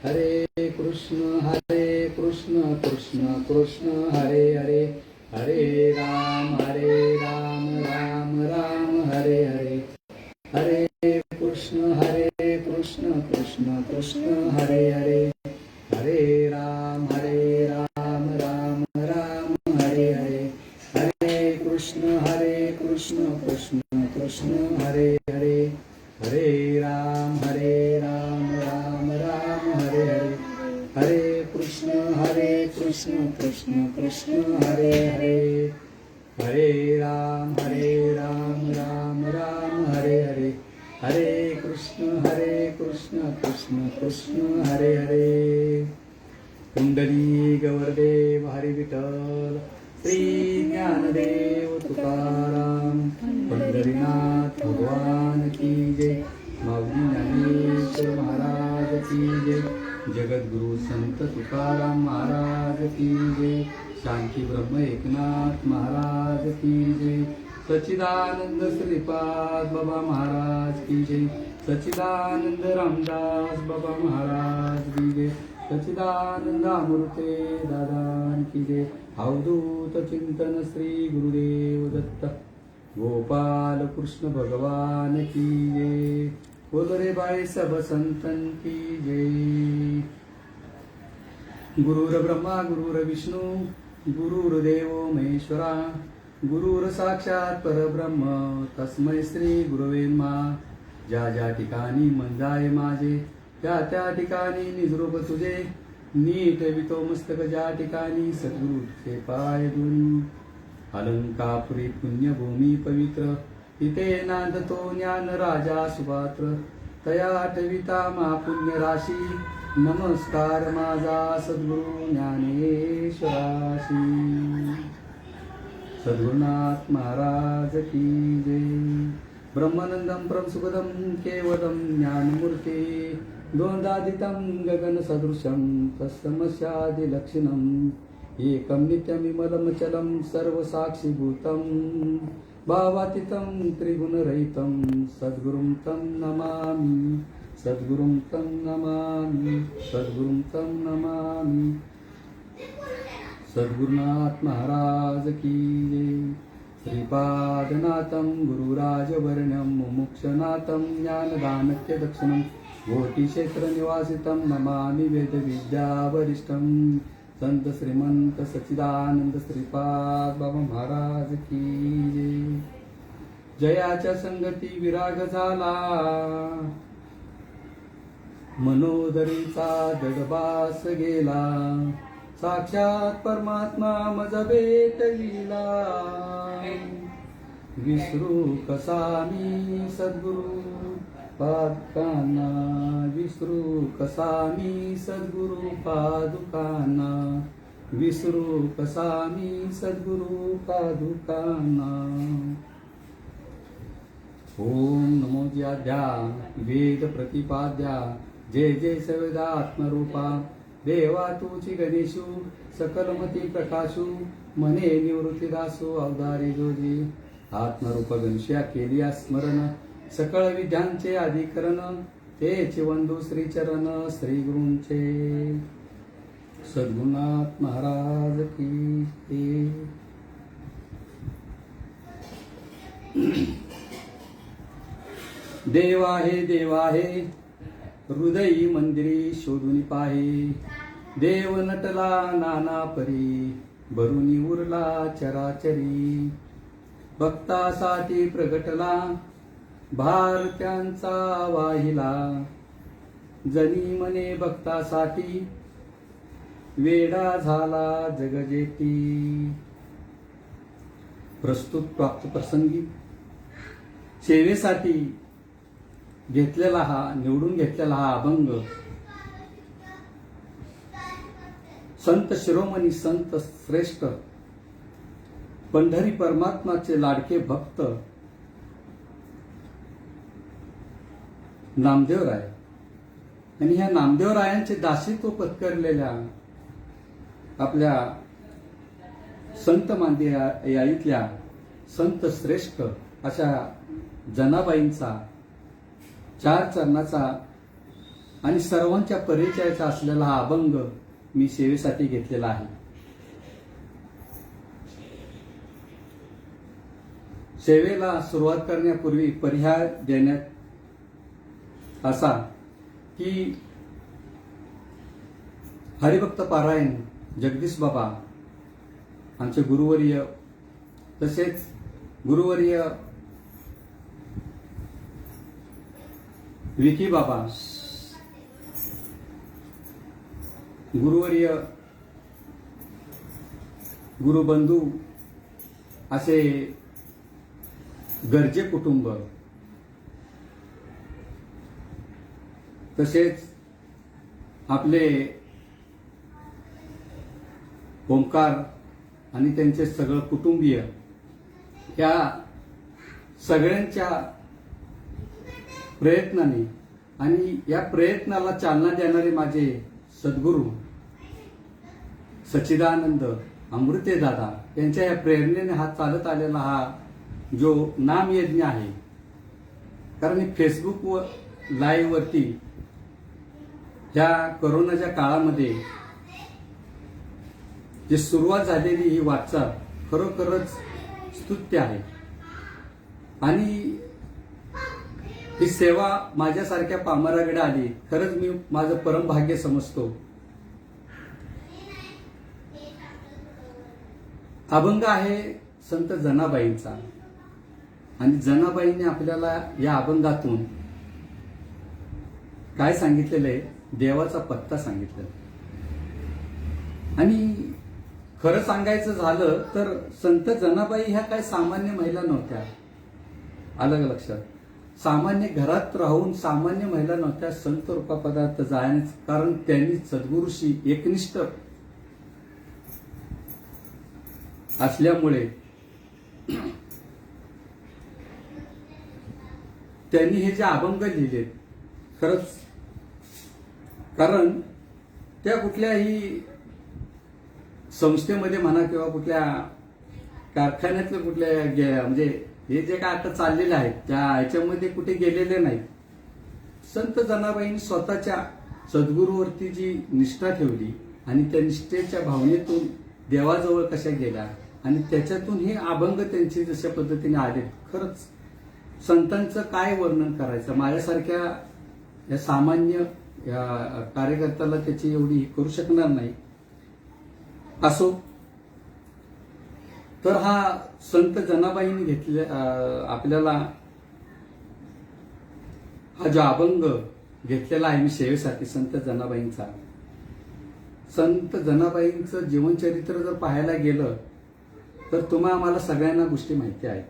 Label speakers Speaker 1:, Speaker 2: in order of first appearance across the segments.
Speaker 1: हरे कृष्ण कृष्ण कृष्ण हरे हरे, हरे राम राम राम हरे हरे, हरे कृष्ण कृष्ण कृष्ण हरे हरे, हरे राम राम राम हरे हरे, हरे कृष्ण कृष्ण कृष्ण हरे हरे, हरे राम राम राम हरे हरे, हरे कृष्ण कृष्ण कृष्ण हरे हरे, हरे राम राम राम हरे हरे, हरे कृष्ण कृष्ण कृष्ण हरे हरे. कुंडली गौरदेव हरी विठ्ठल, श्री ज्ञानदेव तुकाराम, पंढरीनाथ भगवान की जय, माऊली ज्ञानेश्वर महाराज की जय, जगद्गुरु संत तुकाराम महाराज की जय, शांती ब्रह्म एकनाथ महाराज की जय, सच्चिदानंद श्रीपाद बाबा महाराज की जय, सच्चिदानंद रामदास बाबा महाराज की जय, सच्चिदानंद अमृते दादा की जय, अवधूत चिंतन श्री गुरुदेव दत्त, गोपाल कृष्ण भगवान की जय, बोल रे बाई सब संतन की जय. गुरुर ब्रह्मा गुरुर विष्णू गुरुर्देवो महेश्वरा, गुरुर साक्षात परब्रह्म तस्मै श्री गुरवे नमः. ज्या ज्या ठिकाणी मन जाय माझे, त्या त्या ठिकाणी निजरूप तुझे, नीट वितो मस्तक ज्या ठिकाणी सद्गुरूचे पाय धुनी, अलंकापुरी पुण्यभूमी पवित्र, तिथे नांदतो ज्ञान राजा सुपात्र, तया आठविता महापुण्य राशी, नमस्कार माझा सद्गुरु ज्ञानेश्वराशी. सद्गुरुनाथ महाराज की जय. ब्रह्मानंदं परमसुखदं केवलं ज्ञानमूर्ते, द्वंद्वातीतं गगनसदृशं तत्समस्यादिलक्षणम्, एकं नित्यमिमलं सर्वसाक्षिभूतं, भावातीतं त्रिगुणरहितं सद्गुरुं तं नमामि, सद्गुरुं तं नमामि, सद्गुरुं तं नमामि. सद्गुरुनाथ महाराज की जय. श्रीपादनाथं गुरुराजवर्ण्यं मुमुक्षनाथं ज्ञानदानत्यदक्षिणं, कोटिक्षेत्रनिवासितं नमामि वेदविद्यावरिष्ठं, संत श्रीमंत सच्चिदानंद श्रीपाद बाबा महाराज की जय. जयाच्या संगती विराग झाला, मनोदरीचा दडबास गेला, साक्षात परमात्मा मज भेटविला, विसरू कसा मी सद्गुरु पादुकांना, विसरू कसा मी सद्गुरु पादुकांना, विसरू कसा मी सद्गुरु पादुकांना. ओम नमो ज्याद्या वेद प्रतिपाद्या, जय जय सवेदात्मरूपा, देवा तुची गणेशू सकलमती प्रकाशू, मने निवृत्तीदासू अवधारी जोजी, आत्मरूप गणश्या केलिया स्मरण, सकळ विद्यांचे अधिकरण, तेचे वंदू श्रीचरण श्री गुरूंचे. सद्गुरुनाथ महाराज की जय. देव आहे हृदयी मंदिरी शोधून पाहे, देव नटला नाना परी, भरुनी उरला चराचरी, भक्तासाठी प्रगटला भारत्यांचा वाहिला, जनी मने भक्तासाठी वेडा झाला जगजेती. प्रस्तुत प्राप्त प्रसंगी सेवेसाठी घेतलेला निवडून घेतलेला हा अभंग संत शिरोमणी संत श्रेष्ठ पंढरी परमात्माचे लाडके भक्त नामदेवराय आणि ह्या नामदेवरायांचे दासित्व पत्करलेल्या आपल्या संत मांदियाईतल्या संत श्रेष्ठ अशा जनाबाईंचा 4 चरणाचा आणि सर्वांच्या परिचयाचा असलेला हा अभंग मी सेवेसाठी घेतलेला आहे. सेवेला सुरुवात करण्यापूर्वी परिहार देण्यात असा की हरिभक्त पारायण जगदीश बाबा आमचे गुरुवर्य, तसेच गुरुवर्य विकी बाबा, गुरुवर्य गुरुबंधू असे गरजे कुटुंब, तसेच आपले ओंकार आणि त्यांचे सगळं कुटुंबीय, या सगळ्यांच्या प्रयत्नाने आणि या प्रयत्नाला चालना देणारे माझे सद्गुरू सच्चिदानंद अमृते दादा यांच्या या प्रेरणेने हा चालत आलेला हा जो नामयज्ञ आहे. कारण फेसबुक व लाईव्ह वरती ह्या कोरोनाच्या काळामध्ये जी सुरुवात झालेली ही वाटचाल खरोखरच स्तुत्य आहे. आणि ही सेवा माझ्यासारख्या पामराकडे आली, खरंच मी माझं परम भाग्य समजतो. अभंग आहे संत जनाबाईंचा, आणि जनाबाईंनी आपल्याला या अभंगातून काय सांगितलेलं आहे, देवाचा पत्ता सांगितलेला. आणि खरं सांगायचं झालं तर संत जनाबाई ह्या काय सामान्य महिला नव्हत्या. अलग लक्षात, सामान्य घरात राहून सामान्य महिला नव्हत्या संत रूपापदार्थ जाण्याचं. कारण त्यांनी सद्गुरूशी एकनिष्ठ असल्यामुळे त्यांनी हे जे अभंग लिहिले खरंच, कारण त्या कुठल्याही संस्थेमध्ये म्हणा किंवा कुठल्या कारखान्यातले कुठल्या म्हणजे हे जे काय आता चाललेले आहेत त्या ह्याच्यामध्ये कुठे गेलेले नाहीत. संत जनाबाईंनी स्वतःच्या सद्गुरूवरती जी निष्ठा ठेवली आणि त्या निष्ठेच्या भावनेतून देवाजवळ कशा गेल्या आणि त्याच्यातून हे अभंग त्यांची जशा पद्धतीने आले, खरंच संतांचं काय वर्णन करायचं. माझ्यासारख्या या सामान्य या कार्यकर्त्याला त्याची एवढी करू शकणार नाही. असो, तर हा संत जनाबाईंनी घेतले आपल्याला हा जो अभंग घेतलेला आहे मी सेवेसाठी संत जनाबाईंचा. संत जनाबाईंचं जीवनचरित्र जर पाहायला गेलं तर तुम्हा आम्हाला सगळ्यांना गोष्टी माहिती आहेत.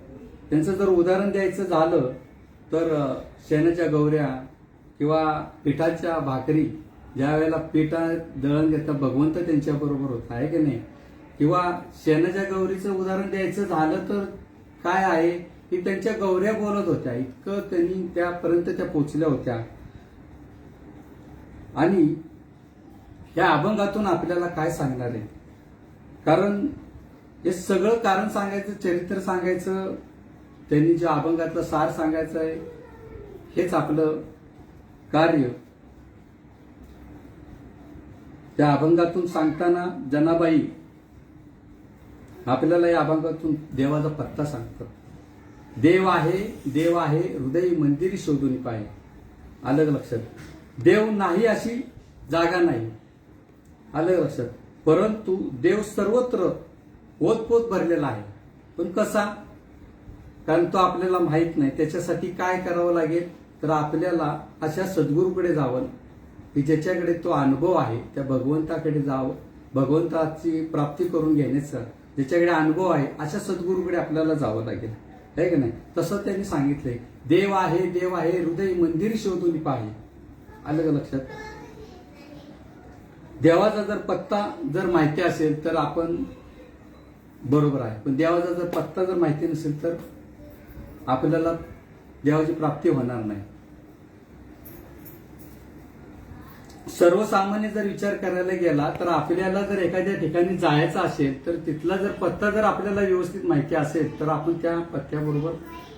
Speaker 1: त्यांचं जर उदाहरण द्यायचं झालं तर शेणाच्या गौऱ्या किंवा पिठाच्या भाकरी, ज्या वेळेला पिठा दळण घेता भगवंत त्यांच्या बरोबर होता, आहे की नाही. किंवा शेणाच्या गौरीचं उदाहरण द्यायचं झालं तर काय आहे की त्यांच्या गौऱ्या बोलत होत्या, इतकं त्यांनी त्यापर्यंत त्या पोचल्या होत्या. आणि या अभंगातून आपल्याला काय सांगणार आहे, कारण हे सगळं कारण सांगायचं, चरित्र सांगायचं, त्यांनी जे अभंगातलं सार सांगायचं आहे, हेच आपलं कार्य. त्या अभंगातून सांगताना जनाबाई आपल्याला या अभंगातून देवाचा पत्ता सांगतात. देव आहे हृदय मंदिरी शोधून पाहे. अलग लक्षात, देव नाही अशी जागा नाही. अलग लक्षात, परंतु देव सर्वत्र ओतपोत भरलेला आहे. पण कसा, कारण तो आपल्याला माहित नाही. त्याच्यासाठी काय करावं लागेल तर आपल्याला अशा सद्गुरूकडे जावं की ज्याच्याकडे तो अनुभव आहे, त्या भगवंताकडे जावं, भगवंताची प्राप्ती करून घेण्याचा ज्याच्याकडे अनुभव आहे अशा सद्गुरूकडे आपल्याला जावं लागेल, आहे की नाही. तसं त्यांनी सांगितलंय, देव आहे हृदय मंदिर शोधून पाहे. अलग लक्षात, देवाचा जर पत्ता जर माहिती असेल तर आपण बरोबर आहे, पण देवाचा जर पत्ता जर माहिती नसेल तर आपल्याला देवाची प्राप्ती होणार नाही. सर्वसामान्य जर विचार करायला गेला तर आपल्याला जर एखाद्या ठिकाणी जायचं असेल तर तिथला जर पत्ता जर आपल्याला व्यवस्थित माहिती असेल तर आपण त्या पत्त्याबरोबर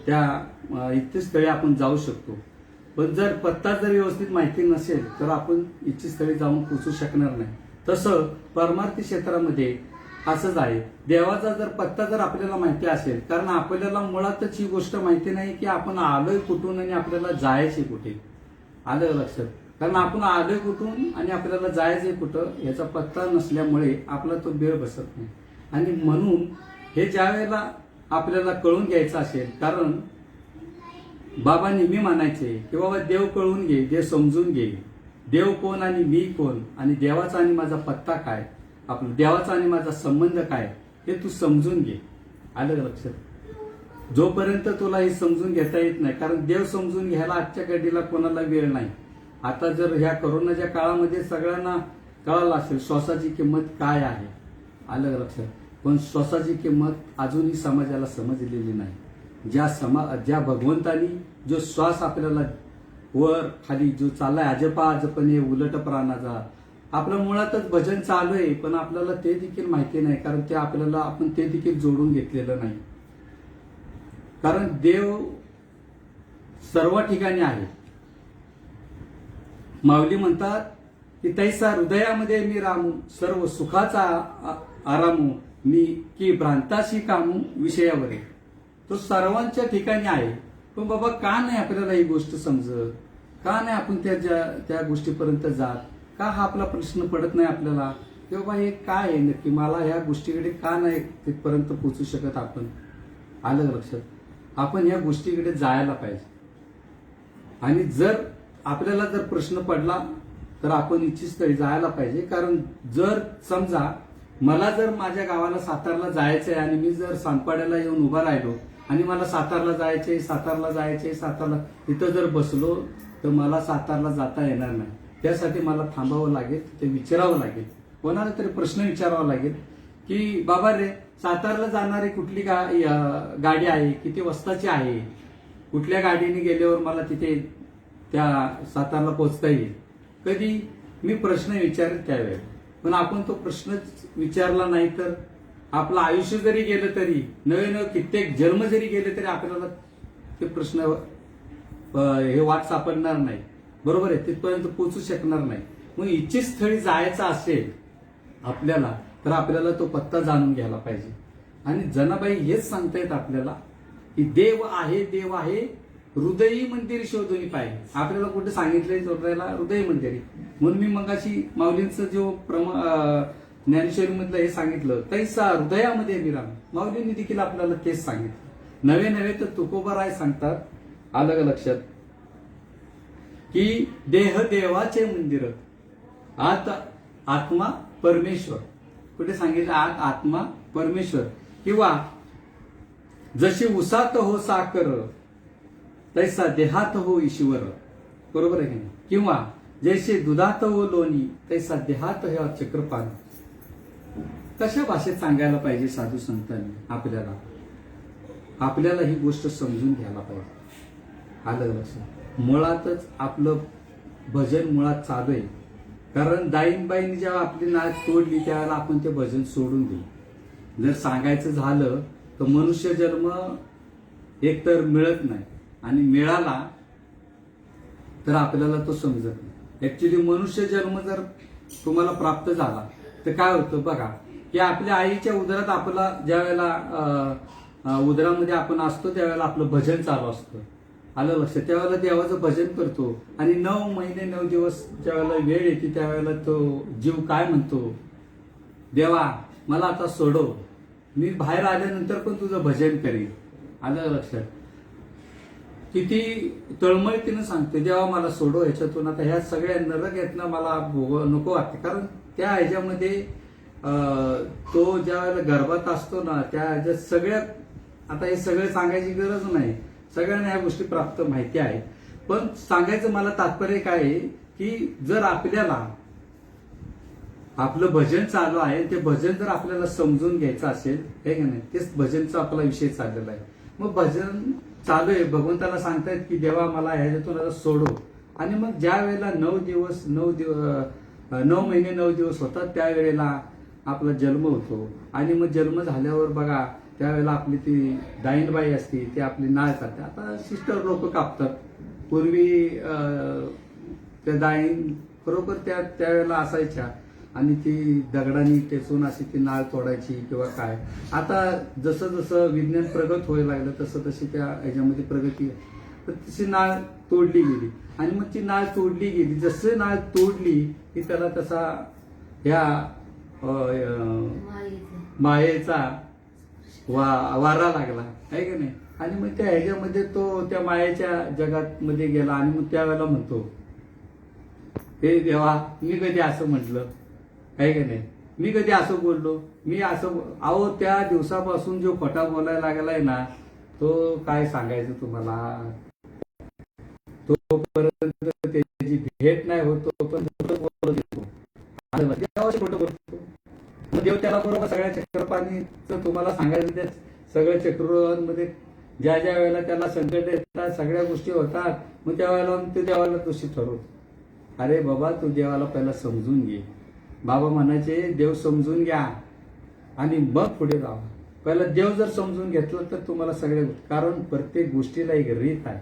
Speaker 1: त्या इतके स्थळी आपण जाऊ शकतो. पण जर पत्ता जर व्यवस्थित माहिती नसेल तर आपण इच्छित स्थळी जाऊन पोहोचू शकणार नाही. तसं परमार्थी क्षेत्रामध्ये असंच आहे. देवाचा जर पत्ता जर आपल्याला माहिती असेल, कारण आपल्याला मुळातच ही गोष्ट माहिती नाही की आपण आलोय कुठून आणि आपल्याला जायचे कुठे. आलं लक्षात? कारण आपण आलोय कुठून आणि आपल्याला जायचंय कुठं याचा पत्ता नसल्यामुळे आपला तो बेळ बसत नाही. आणि म्हणून हे ज्या वेळेला आपल्याला कळून घ्यायचं असेल, कारण बाबा नेहमी म्हणायचे की बाबा देव कळून घे, देव समजून घे, देव कोण आणि मी कोण, आणि देवाचा आणि माझा पत्ता काय, आपला देवाचा आणि माझा संबंध काय हे तू समजून घे. आलं लक्षात? जोपर्यंत तुला हे समजून घेता येत नाही, कारण देव समजून घ्यायला आजच्या घडीला कोणाला वेळ नाही. आता जर ह्या कोरोनाच्या काळामध्ये सगळ्यांना कळालं असेल श्वासाची किंमत काय आहे. आलं लक्षात? पण श्वासाची किंमत अजूनही समाजाला समजलेली नाही. ज्या भगवंतानी जो श्वास आपल्याला वर खाली जो चाललाय अजपा अजपणे उलट प्राणाचा, आपलं मुळातच भजन चालू आहे, पण आपल्याला ते देखील माहिती नाही, कारण ते आपल्याला आपण ते देखील जोडून घेतलेलं नाही. कारण देव सर्व ठिकाणी आहे. माऊली म्हणतात की तैसा हृदयामध्ये मी रामू, सर्व सुखाचा आरामू मी, की भ्रांताशी कामू विषयावर. तो सर्वांच्या ठिकाणी आहे. पण बाबा का नाही आपल्याला ही गोष्ट समजत, का नाही आपण त्या गोष्टीपर्यंत जात, का हा आपला प्रश्न पडत नाही आपल्याला की बाबा हे काय आहे नक्की, मला ह्या गोष्टीकडे का नाही तिथपर्यंत पोहोचू शकत आपण. आलं लक्षात? आपण या गोष्टीकडे जायला पाहिजे. आणि जर आपल्याला जर प्रश्न पडला तर आपण इच्छित स्थळी जायला पाहिजे. कारण जर समजा मला जर माझ्या गावाला सातारला जायचंय आणि मी जर सांगपाड्याला येऊन उभा राहिलो आणि मला सातारला जायचंय तिथं जर बसलो तर मला सातारला जाता येणार नाही. त्यासाठी मला थांबावं लागेल, ते विचारावं लागेल, कोणाला तरी प्रश्न विचारावा लागेल की बाबा रे सातारला जाणारी कुठली गाडी आहे, किती वाजताची आहे, कुठल्या गाडीने गेल्यावर मला तिथे त्या सातारला पोहोचता येईल. कधी मी प्रश्न विचारेल त्यावेळेस. पण आपण तो प्रश्नच विचारला नाही तर आपलं आयुष्य जरी गेलं तरी, नवे कित्येक जन्म जरी गेले तरी आपल्याला ते प्रश्न हे वाट सापडणार नाही. बरोबर आहे? तिथपर्यंत पोहोचू शकणार नाही. मग इच्छित स्थळी जायचं असेल आपल्याला तर आपल्याला तो पत्ता जाणून घ्यायला पाहिजे. आणि जनाबाई हेच सांगतायत आपल्याला की देव आहे हृदयी मंदिर शोधून पाहिजे. आपल्याला कुठे सांगितलंय शोधायला? हृदय मंदिर. म्हणून मी मगाशी माऊलींचं जो ज्ञानेश्वरी मधलं हे सांगितलं, तैसा हृदयामध्ये विराम. माऊलींनी देखील आपल्याला तेच सांगितलं. नवे तर तुकोबाराय सांगतात, आलं का लक्षात, की देह देवाचे मंदिर, आत आत्मा परमेश्वर. कुठे सांगितलं? आत आत्मा परमेश्वर. किंवा जशी उसात हो साखर तैसा देहात हो ईश्वर. बरोबर आहे की नाही? किंवा जैसे दुधात हो लोणी तैसा देहात हो चक्रपान. कशा भाषेत सांगायला पाहिजे साधू संतांनी आपल्याला ही गोष्ट समजून घ्यायला पाहिजे. आलं लक्षात? मुळातच आपलं भजन मुळात चालू आहे. कारण दाईनबाईंनी जेव्हा आपली नाच तोडली त्यावेळेला आपण ते भजन सोडून दिलं. जर सांगायचं झालं तर मनुष्य जन्म एकतर मिळत नाही, आणि मिळाला तर आपल्याला तो समजत नाही. ऍक्च्युली मनुष्य जन्म जर तुम्हाला प्राप्त झाला तर काय होतं बघा, की आपल्या आईच्या उदरात आपला ज्या वेळेला उदरामध्ये आपण असतो त्यावेळेला आपलं भजन चालू असतं. आलं लक्षात? त्यावेळेला देवाचं भजन करतो. आणि 9 महिने 9 दिवस ज्या वेळेला वेळ येते त्यावेळेला तो जीव काय म्हणतो, देवा मला आता सोडव, मी बाहेर आल्यानंतर पण तुझं भजन करेन. आलं लक्षात? किती तळमळतीनं सांगते, देवा मला सोडव ह्याच्यातून, आता ह्या सगळ्या नरक यातना मला नको वाटते. कारण त्या ह्याच्यामध्ये तो ज्या वेळेला गर्भात असतो ना त्या ह्याच्यात सगळ्या, आता हे सगळं सांगायची गरज नाही, सगळ्यांना ह्या गोष्टी प्राप्त माहिती आहे. पण सांगायचं मला तात्पर्य काय आहे की जर आपल्याला आपलं भजन चालू आहे, ते भजन जर आपल्याला समजून घ्यायचं असेल हे की नाही, तेच भजनचा आपला विषय चाललेला आहे. मग भजन चालू आहे, भगवंताला सांगतायत की देवा मला ह्याच्यातून आता सोडव. आणि मग ज्या वेळेला 9 महिने 9 दिवस होतात त्यावेळेला आपला जन्म होतो. आणि मग जन्म झाल्यावर बघा त्यावेळेला आपली ती दाईनबाई असते, ती आपली नाळ काढते. आता सिस्टर लोक कापतात, पूर्वी त्या दाई बरोबर त्यावेळेला असायच्या आणि ती दगडांनी टेचून अशी ती नाळ तोडायची किंवा काय. आता जसं जसं विज्ञान प्रगत व्हायला लागलं तसं तशी त्या ह्याच्यामध्ये प्रगती तर तशी नाळ तोडली गेली आणि मग ती नाळ तोडली गेली. जसं नाळ तोडली की त्याला तसा ह्या मायेचा वारा लागला आहे की नाही. आणि मग त्या ह्याच्यामध्ये तो त्या मायेच्या जगात मध्ये गेला आणि मग त्यावेळेला म्हणतो, हे देवा मी कधी असं म्हटलं आहे की नाही, मी कधी असं बोललो, मी असं अहो त्या दिवसापासून जो खोटा बोलायला लागलाय ना तो काय सांगायचं तुम्हाला. तोपर्यंत त्याची भेट नाही होत तोपर्यंत बोलत येतो. खोटं बोलतो. मग देव त्याला बरोबर सगळ्या चक्रपाणीचं तुम्हाला सांगायचं त्या सगळ्या चक्रांमध्ये ज्या ज्या वेळेला त्याला संकट येतात सगळ्या गोष्टी होतात मग त्यावेळेला ते देवाला दोषी ठरवतो. अरे बाबा तू देवाला पहिला समजून घे. बाबा म्हणायचे देव समजून घ्या आणि मग पुढे जावा. पहिला देव जर समजून घेतलं तर तुम्हाला सगळे, कारण प्रत्येक गोष्टीला एक रीत आहे.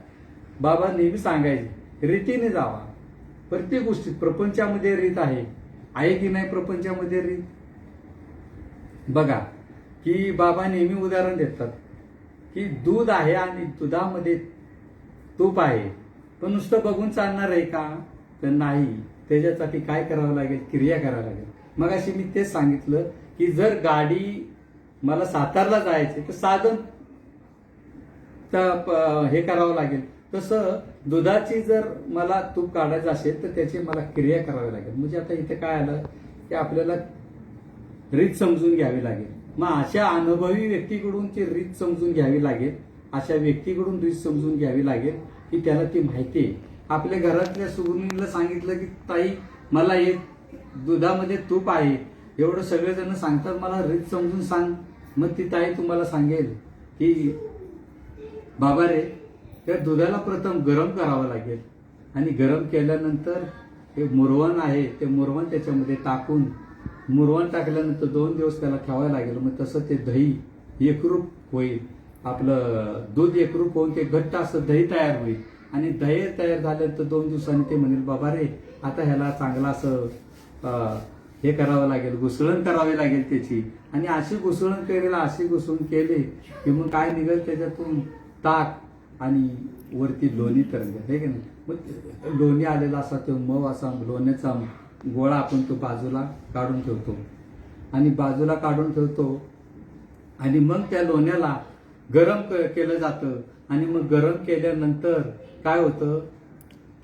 Speaker 1: बाबा नेहमी सांगायचे रीतीने जावा. प्रत्येक गोष्टीत प्रपंचामध्ये रीत आहे की नाही प्रपंचामध्ये रीत. बघा की बाबा नेहमी उदाहरण देतात की दूध आहे आणि दुधामध्ये तूप आहे पण नुसतं बघून चालणार आहे का, तर नाही. त्याच्यासाठी काय करावं लागेल, क्रिया करावं लागेल. मग अशी मी तेच सांगितलं की जर गाडी मला सातारला जायचे तर साधन हे करावं लागेल. तसं दुधाची जर मला तूप काढायचं असेल तर त्याची मला क्रिया करावी लागेल. म्हणजे आता इथे काय आलं की आपल्याला रीत समजून घ्यावी लागेल. मग अशा अनुभवी व्यक्तीकडून ती रीत समजून घ्यावी लागेल. अशा व्यक्तीकडून रीत समजून घ्यावी लागेल की त्याला ती माहिती आहे. आपल्या घरातल्या सुगुणीला सांगितलं की ताई मला हे दुधामध्ये तूप आहे एवढं सगळेजण सांगतात, मला रीत समजून सांग. मग ती ताई तुम्हाला सांगेल की बाबा रे त्या दुधाला प्रथम गरम करावं लागेल आणि गरम केल्यानंतर हे मुरवण आहे ते मुरवण त्याच्यामध्ये टाकून मुरवण टाकल्यानंतर 2 दिवस त्याला ठेवायला लागेल. मग तसं ते दही एकरूप होईल. आपलं दूध एकरूप होऊन ते घट्ट असं दही तयार होईल आणि दही तयार झाल्यानंतर 2 दिवसांनी ते म्हणेल बाबा रे आता ह्याला चांगलं असं हे करावं लागेल, घुसळण करावी लागेल त्याची. आणि अशी घुसळण केलेला अशी घुसळण केली की मग काय निघेल त्याच्यातून ताक आणि वरती लोणी तरंग आहे की नाही. मग लोणी आलेला असा तो मऊ असा लोण्याचा गोळा आपण तो बाजूला काढून ठेवतो आणि बाजूला काढून ठेवतो आणि मग त्या लोण्याला गरम केलं जातं आणि मग गरम केल्यानंतर काय होतं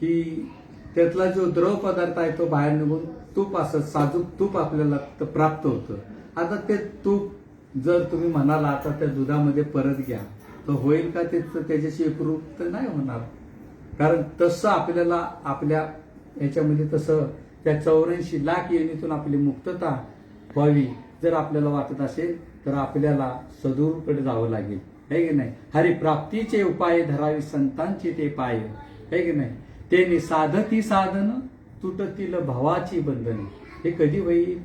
Speaker 1: की त्यातला जो द्रव पदार्थ आहे तो बाहेर निघून तूप असं साजूक तूप आपल्याला प्राप्त होतं. आता ते तूप जर तुम्ही म्हणाला आता त्या दुधामध्ये परत घ्या तर होईल का त्याच्याशी एकरूप तर नाही होणार. कारण तसं आपल्याला आपल्या याच्यामध्ये तसं त्या 84 लाख योनीतून आपली मुक्तता व्हावी जर आपल्याला वाटत असेल तर आपल्याला सद्गुरूकडे जावं लागेल है की नाही. हरिप्राप्तीचे उपाय धरावी संतांची ते पाय है की नाही. ते साधती साधन तुटतील भावाची बंधने. हे कधी होईल,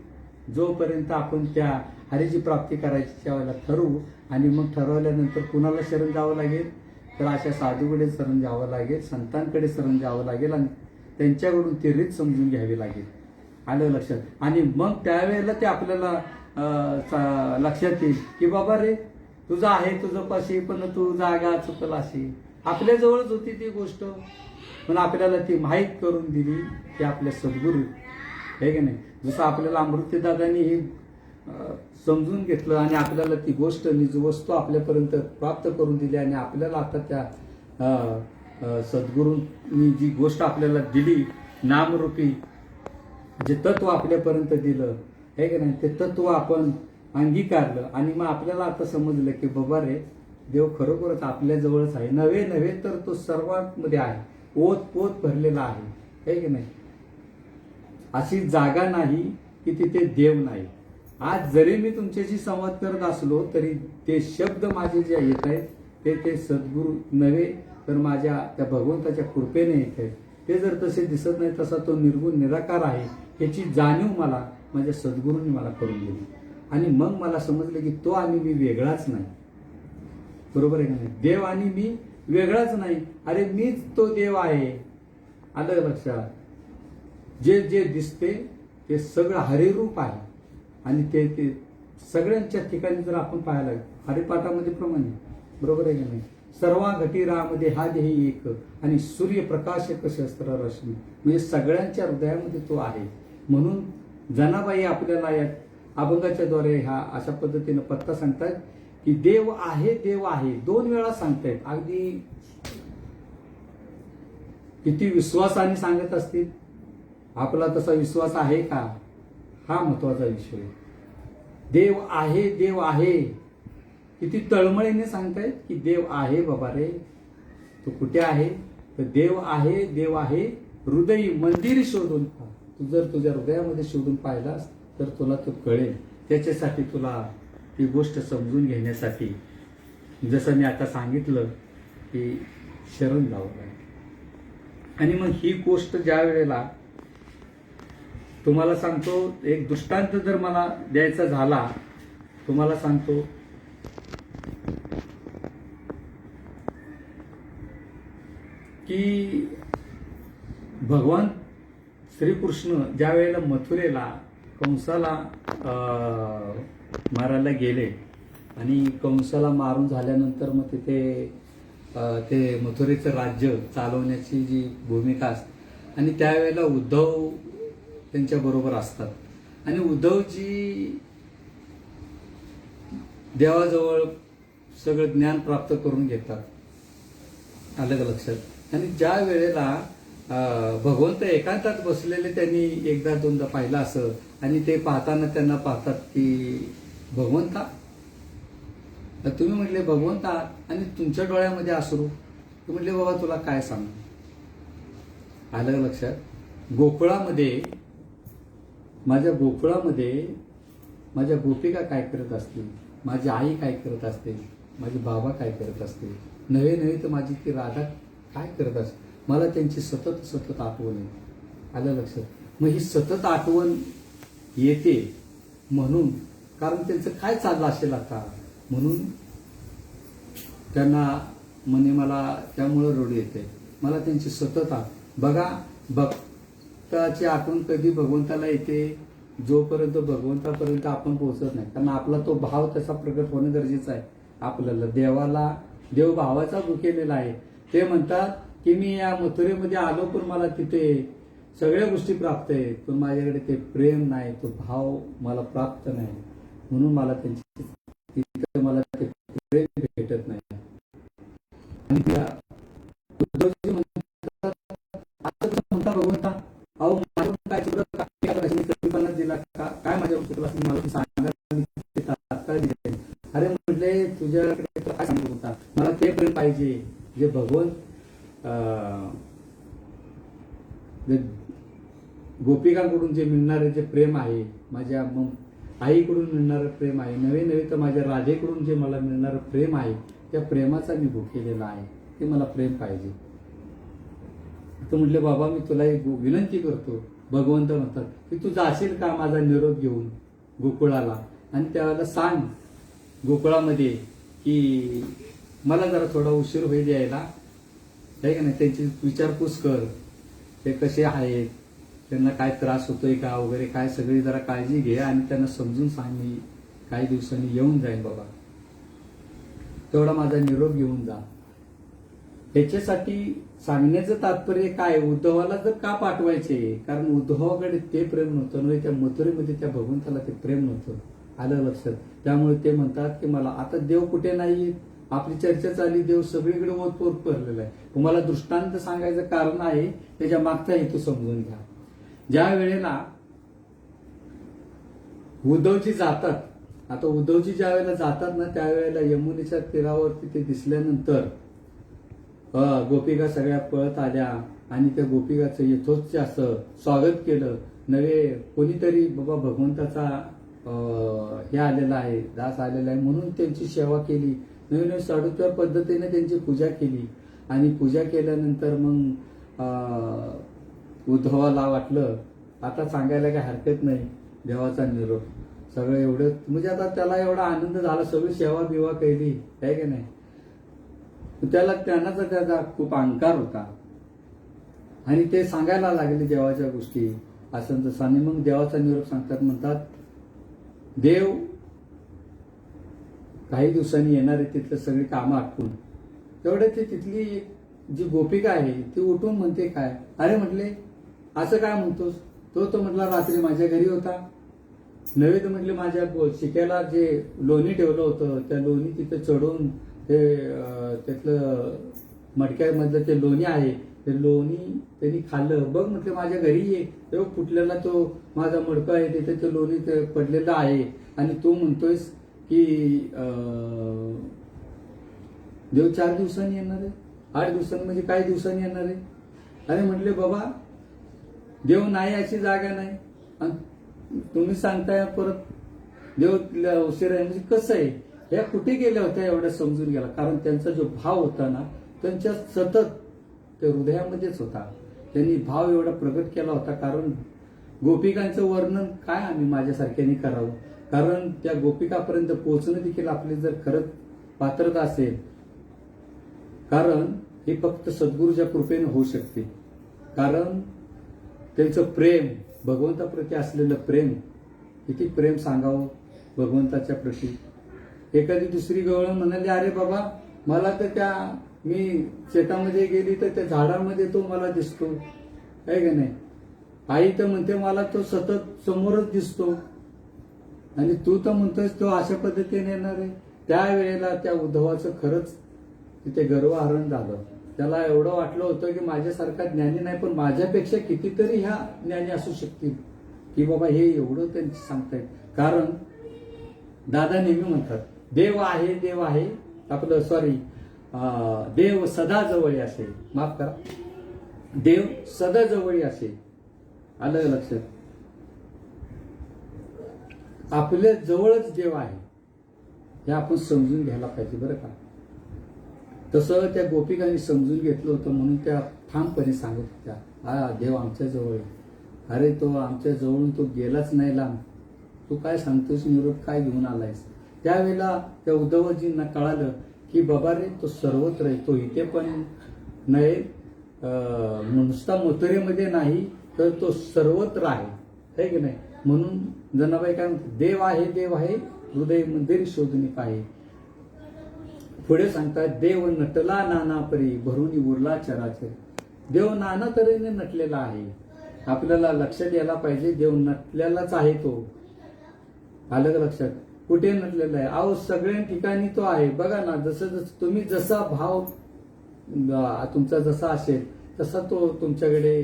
Speaker 1: जोपर्यंत आपण त्या हरीची प्राप्ती करायची त्यावेळेला ठरवू. आणि मग ठरवल्यानंतर कुणाला शरण जावं लागेल तर अशा साधूकडे शरण जावं लागेल, संतांकडे शरण जावं लागेल आणि त्यांच्याकडून ती रीत समजून घ्यावी लागेल. आलं लक्षात. आणि मग त्यावेळेला ते आपल्याला लक्षात येईल की बाबा रे तुझं आहे तुझं पाशी पण तू जागा चुकला अशी. आपल्या जवळच होती ती गोष्ट पण आपल्याला ती माहीत करून दिली की आपल्या सद्गुरू हे की नाही. जसं आपल्याला अमृतदादांनी हे समजून घेतलं आणि आपल्याला ती गोष्ट निज वस्तू आपल्यापर्यंत प्राप्त करून दिली आणि आपल्याला आता त्या सद्गुरूंनी जी गोष्ट आपल्याला दिली नामरूपी जे तत्व आपल्यापर्यंत दिलं हे की नाही, ते तत्व आपण अंगीकारलं आणि मग आपल्याला आता समजलं की बाबा रे देव खरोखरच आपल्या जवळच आहे. नव्हे नव्हे तर तो सर्वात मध्ये आहे, ओत पोत भरलेला आहे हे की नाही. अशी जागा नाही की तिथे देव नाही. आज जरी मी तुमच्याशी संवाद करत असलो तरी ते शब्द माझे जे येत आहेत ते सद्गुरू नव्हे तर माझ्या त्या भगवंताच्या कृपेने येत आहेत. ते जर तसे दिसत नाही तसा तो निर्गुण निराकार आहे याची जाणीव मला माझ्या सद्गुरूंनी मला करून दिली. आणि मग मला समजलं की तो आणि मी वेगळाच नाही. बरोबर आहे का नाही. देव आणि मी वेगळाच नाही. अरे मीच तो देव आहे. आलं लक्षात? जे जे दिसते ते सगळं हरिरूप आहे. आणि ते ते सगळ्यांच्या ठिकाणी जर आपण पाहायला हरिपाठामध्ये प्रमाणे, बरोबर आहे की नाही? सर्वा घटीरामध्ये हा देही एक आणि सूर्यप्रकाश शस्त्र रश्मी, म्हणजे सगळ्यांच्या हृदयामध्ये तो आहे. म्हणून जनाबाई आपल्याला या अभंगाच्या द्वारे ह्या अशा पद्धतीनं पत्ता सांगतायत की देव आहे, देव आहे, 2 वेळा सांगतायत. अगदी किती विश्वासाने सांगत असतील. आपला तसा विश्वास आहे का? हा महत्वाचा विषय. देव आहे, देव आहे, किती तळमळीने सांगतायत की देव आहे बाबा रे. तो कुठे आहे? तर देव आहे, देव आहे, हृदयी मंदिर शोधून पहा. तू जर तुझ्या हृदयामध्ये शोधून पाहिलास तर तुला तो कळेल. त्याच्यासाठी तुला ती गोष्ट समजून घेण्यासाठी जसं मी आता सांगितलं की शरण जावं लागेल. आणि मग ही गोष्ट ज्या वेळेला तुम्हाला सांगतो, एक दृष्टांत जर मला द्यायचा झाला, तुम्हाला सांगतो की भगवान श्रीकृष्ण ज्या वेळेला मथुरेला कंसाला मारायला गेले आणि कंसाला मारून झाल्यानंतर मग तिथे ते मथुरेचं राज्य चालवण्याची जी भूमिका असते आणि त्यावेळेला उद्धव त्यांच्या बरोबर असतात आणि उद्धवजी देवाजवळ सगळं ज्ञान प्राप्त करून घेतात. आलं का लक्षात? आणि ज्या वेळेला भगवंत एकांतात बसलेले त्यांनी एकदा दोनदा पाहिलं असं आणि ते पाहताना त्यांना पाहतात की भगवंता, तुम्ही म्हटले भगवंता आणि तुमच्या डोळ्यामध्ये अश्रू. तू म्हटले बाबा तुला काय सांगू. आलं लक्षात? गोकुळामध्ये माझ्या गोपिका काय करत असतील, माझी आई काय करत असते, माझे बाबा काय करत असते, नवे नवे तर माझी ती राधा काय करत असते, मला त्यांची सतत सतत आठवण येते. आलं लक्षात? मग ही सतत आठवण येते म्हणून, कारण त्यांचं काय चाललं असेल आता, म्हणून त्यांना म्हणे मला त्यामुळं रडू येते. मला त्यांची सतत बघा, भक्ताची आठवण कधी भगवंताला येते जोपर्यंत भगवंतापर्यंत आपण पोहोचत नाही. कारण आपला तो भाव तसा प्रकट होणं गरजेचं आहे. आपल्याला देवाला देव भावाचा भुकेलेला आहे. ते म्हणतात की मी या मथुरेमध्ये आलो पण मला तिथे सगळ्या गोष्टी प्राप्त आहेत, पण माझ्याकडे ते प्रेम नाही, तो भाव मला प्राप्त नाही, म्हणून मला त्यांची तिथे मला ते प्रेम भेटत नाही. आणि त्या उद्धवजी म्हणतात म्हणता भगवंता, अहो माझ्या काय चुकलं दिला काय माझ्या चुकलं मला सांगा तात्काळ दिले. अरे म्हटले तुझ्याकडे काय सांगू होता, मला ते प्रेम पाहिजे जे भगवंत गोपिकांकडून जे मिळणारे जे प्रेम आहे, माझ्या आईकडून मिळणारं प्रेम आहे, नवे नवे तर माझ्या राधेकडून जे मला मिळणारं प्रेम आहे, त्या प्रेमाचा मी भुकेलेला आहे, ते मला प्रेम पाहिजे. तर म्हटले बाबा मी तुला एक विनंती करतो. भगवंत म्हणतात की तू जाशील का माझा निरोप घेऊन गोकुळाला, आणि त्यावेळेला सांग गोकुळामध्ये की मला जरा थोडा उशीर होईल यायला, आहे का नाही, त्यांची विचारपूस कर, ते कसे आहेत, त्यांना काय त्रास होतोय का वगैरे काय, सगळी जरा काळजी घे आणि त्यांना समजून सांग मी काही दिवसांनी येऊन जाईन बाबा, तेवढा माझा निरोप घेऊन जा. त्याच्यासाठी सांगण्याचं तात्पर्य काय, उद्धवाला जर का पाठवायचे, कारण उद्धवाकडे ते प्रेम नव्हतं, म्हणजे त्या मथुरेमध्ये त्या भगवंताला ते प्रेम नव्हतं. आलं लक्षात? त्यामुळे ते म्हणतात की मला आता देव कुठे नाही, आपली चर्चा चालली, देव सगळीकडे ओतपोत पडलेला आहे. तुम्हाला दृष्टांत सांगायचं कारण आहे, त्याच्या मागचा हेतू समजून घ्या. ज्या वेळेला उद्धवजी जातात, आता उद्धवजी ज्या वेळेला जातात ना, त्यावेळेला यमुनेच्या तीरावरती ते दिसल्यानंतर गोपिका सगळ्या पळत आल्या आणि त्या गोपिकाचं यथोचित असं स्वागत केलं. नवे कोणीतरी बाबा भगवंताचा हे आलेला आहे, दास आलेला आहे, म्हणून त्यांची सेवा केली. नवीन नवीन साडूच्या पद्धतीने त्यांची पूजा केली आणि पूजा केल्यानंतर मग उद्धवाला वाटलं आता सांगायला काही हरकत नाही, देवाचा निरोप. सगळं एवढं म्हणजे आता त्याला एवढा आनंद झाला, सगळी सेवा बिवा केली, आहे की नाही. त्यांना तर त्याचा खूप अहंकार होता आणि ते सांगायला लागले देवाच्या गोष्टी असं तसं. आणि मग देवाचा निरोप सांगतात, म्हणतात देव काही दिवसांनी येणार आहे, तिथलं सगळी कामं आटपून. तेवढे ते तिथली जी गोपिका आहे ती उठून म्हणते, काय अरे म्हटले असं काय म्हणतोस? तो म्हटला रात्री माझ्या घरी होता, नव्हे तर म्हटले माझ्या शिक्याला जे लोणी ठेवलं होतं त्या लोणी तिथे चढवून ते त्यातलं मडक्यामधलं ते लोणी आहे ते लोणी त्यांनी खाल्लं. बघ म्हटलं माझ्या घरी ये, तेव्हा फुटलेला तो माझा मडकं आहे तिथे ते लोणी ते पडलेलं आहे आणि तू म्हणतोयस की देव 4 दिवसांनी येणार आहे, 8 दिवसांनी म्हणजे काही दिवसांनी येणार आहे. अरे म्हटले बाबा देव नाही अशी जागा नाही आणि तुम्ही सांगताय परत देव उशीर आहे, म्हणजे कसं आहे? ह्या कुठे गेल्या होत्या एवढ्या समजून गेला. कारण त्यांचा जो भाव होता ना त्यांच्या सतत ते हृदयामध्येच होता. त्यांनी भाव एवढा प्रगट केला होता. कारण गोपिकांचं वर्णन काय आम्ही माझ्यासारख्याने करावं, कारण त्या गोपिकापर्यंत पोहोचणं देखील आपली जर खरंच पात्रता असेल, कारण हे फक्त सद्गुरूच्या कृपेने होऊ शकते. कारण त्यांचं प्रेम, भगवंताप्रती असलेलं प्रेम, किती प्रेम सांगावं भगवंताच्या प्रती. एखादी दुसरी गवळ म्हणाली, अरे बाबा मला तर त्या मी शेतामध्ये गेली तर त्या झाडामध्ये तो मला दिसतो, आहे का नाही? आई तर म्हणते मला तो सतत समोरच दिसतो आणि तू तर म्हणतोस तो अशा पद्धतीने येणार आहे. त्यावेळेला त्या उद्धवाचं खरंच तिथे गर्वहरण झालं. त्याला एवढं वाटलं होतं की माझ्यासारखा ज्ञानी नाही, पण माझ्यापेक्षा कितीतरी ह्या ज्ञानी असू शकतील की बाबा हे एवढं त्यांनी सांगतायत. कारण दादा नेहमी म्हणतात देव आहे, देव आहे, आपलं सॉरी देव सदा जवळी असे, माफ करा, देव सदा जवळी असे. आलं लक्षात? आपल्या जवळच देव आहे हे आपण समजून घ्यायला पाहिजे बरं का. तसं त्या गोपिकांनी समजून घेतलं होतं म्हणून त्या ठामपणे सांगत होत्या, हा देव आमच्या जवळ आहे. अरे तो आमच्या जवळून तो गेलाच नाही लांब, तू काय सांगतोस, निरोप काय घेऊन आलायस? त्यावेळेला त्या उद्धवजींना कळालं की बाबा रे तो सर्वत्र आहे, तो इथे पण नाही, नुसता मथुरेमध्ये नाही तर तो सर्वत्र आहे की नाही. म्हणून जनाबाई काय म्हणते, देव आहे, देव आहे, हृदय मंदिर शोधून पाहे. पुढे सांगतात, देव नटला नाना परी भरून उरला चराचर. देव नाना तऱ्हेने नटलेला आहे. आपल्याला लक्षात यायला पाहिजे, देव नटलेलाच आहे तो. आलं का लक्षात? कुठे नटलेला आहे? अहो सगळ्या ठिकाणी तो आहे. बघा ना, जसं तुम्ही जसा भाव तुमचा जसा असेल तसा तो तुमच्याकडे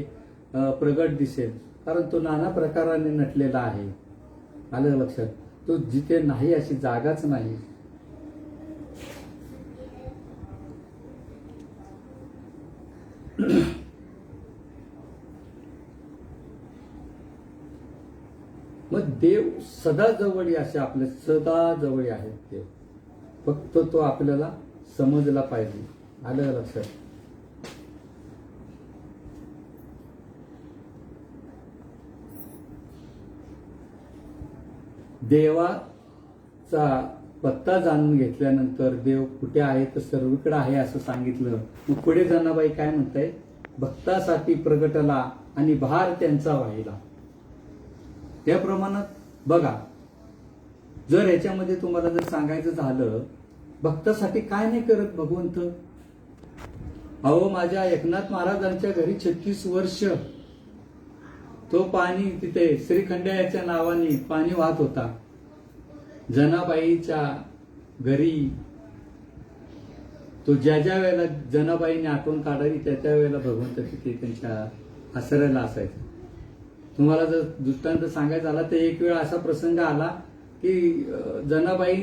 Speaker 1: प्रगट दिसेल. कारण तो नाना प्रकाराने नटलेला आहे. आलं लक्षात? तो जिथे नाही अशी जागाच नाही. मग देव सदा जवळी असे, आपल्या सदा जवळी आहेत देव. फक्त तो आपल्याला समजला पाहिजे. आलं लक्षात? देवाचा पत्ता जाणून घेतल्यानंतर देव कुठे आहे तर सर्वीकडे आहे असं सांगितलं. मग पुढे जनाबाई काय म्हणताय, भक्तासाठी प्रगटला आणि भार त्यांचा व्हायला. त्या प्रमाणात बघा, जर याच्यामध्ये तुम्हाला जर सांगायचं झालं भक्तासाठी काय नाही करत भगवंत. अहो माझ्या एकनाथ महाराजांच्या घरी 36 वर्ष तो पाणी तिथे श्रीखंड्याच्या नावाने पाणी वाहत होता. जनाबाईच्या घरी तो ज्या ज्या वेळेला जनाबाईने आठवण काढावी त्या त्या वेळेला भगवंत तिथे त्यांच्या आसऱ्याला असायचं. तुम्हाला जर दृष्टांत सांगायचा झाला तर एक वेळ असा प्रसंग आला की जनाबाई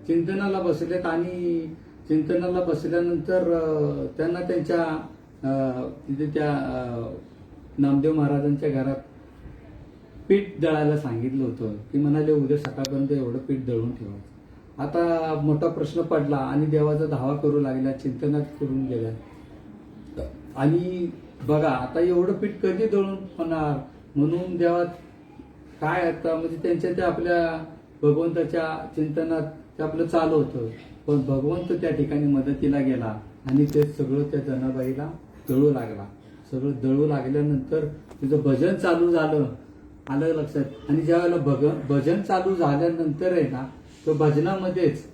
Speaker 1: चिंतनाला बसलेत आणि चिंतनाला बसल्यानंतर त्यांना त्यांच्या तिथे त्या नामदेव महाराजांच्या घरात पीठ दळायला सांगितलं होतं की म्हणाले उद्या सकाळपर्यंत एवढं पीठ दळून ठेवायचं. आता मोठा प्रश्न पडला आणि देवाचा धावा करू लागला, चिंतनात करून गेल्या. आणि बघा आता एवढं पीठ कधी दळून होणार म्हणून देवात काय आता म्हणजे त्यांच्या त्या आपल्या भगवंताच्या चिंतनात ते आपलं चालू होतं. पण भगवंत त्या ठिकाणी मदतीला गेला आणि ते सगळं त्या जनाबाईला दळू लागला. सगळं दळू लागल्यानंतर तिचं भजन चालू झालं. आलं लक्षात. आणि ज्या वेळेला भजन चालू झाल्यानंतर आहे ना, तो भजनामध्येच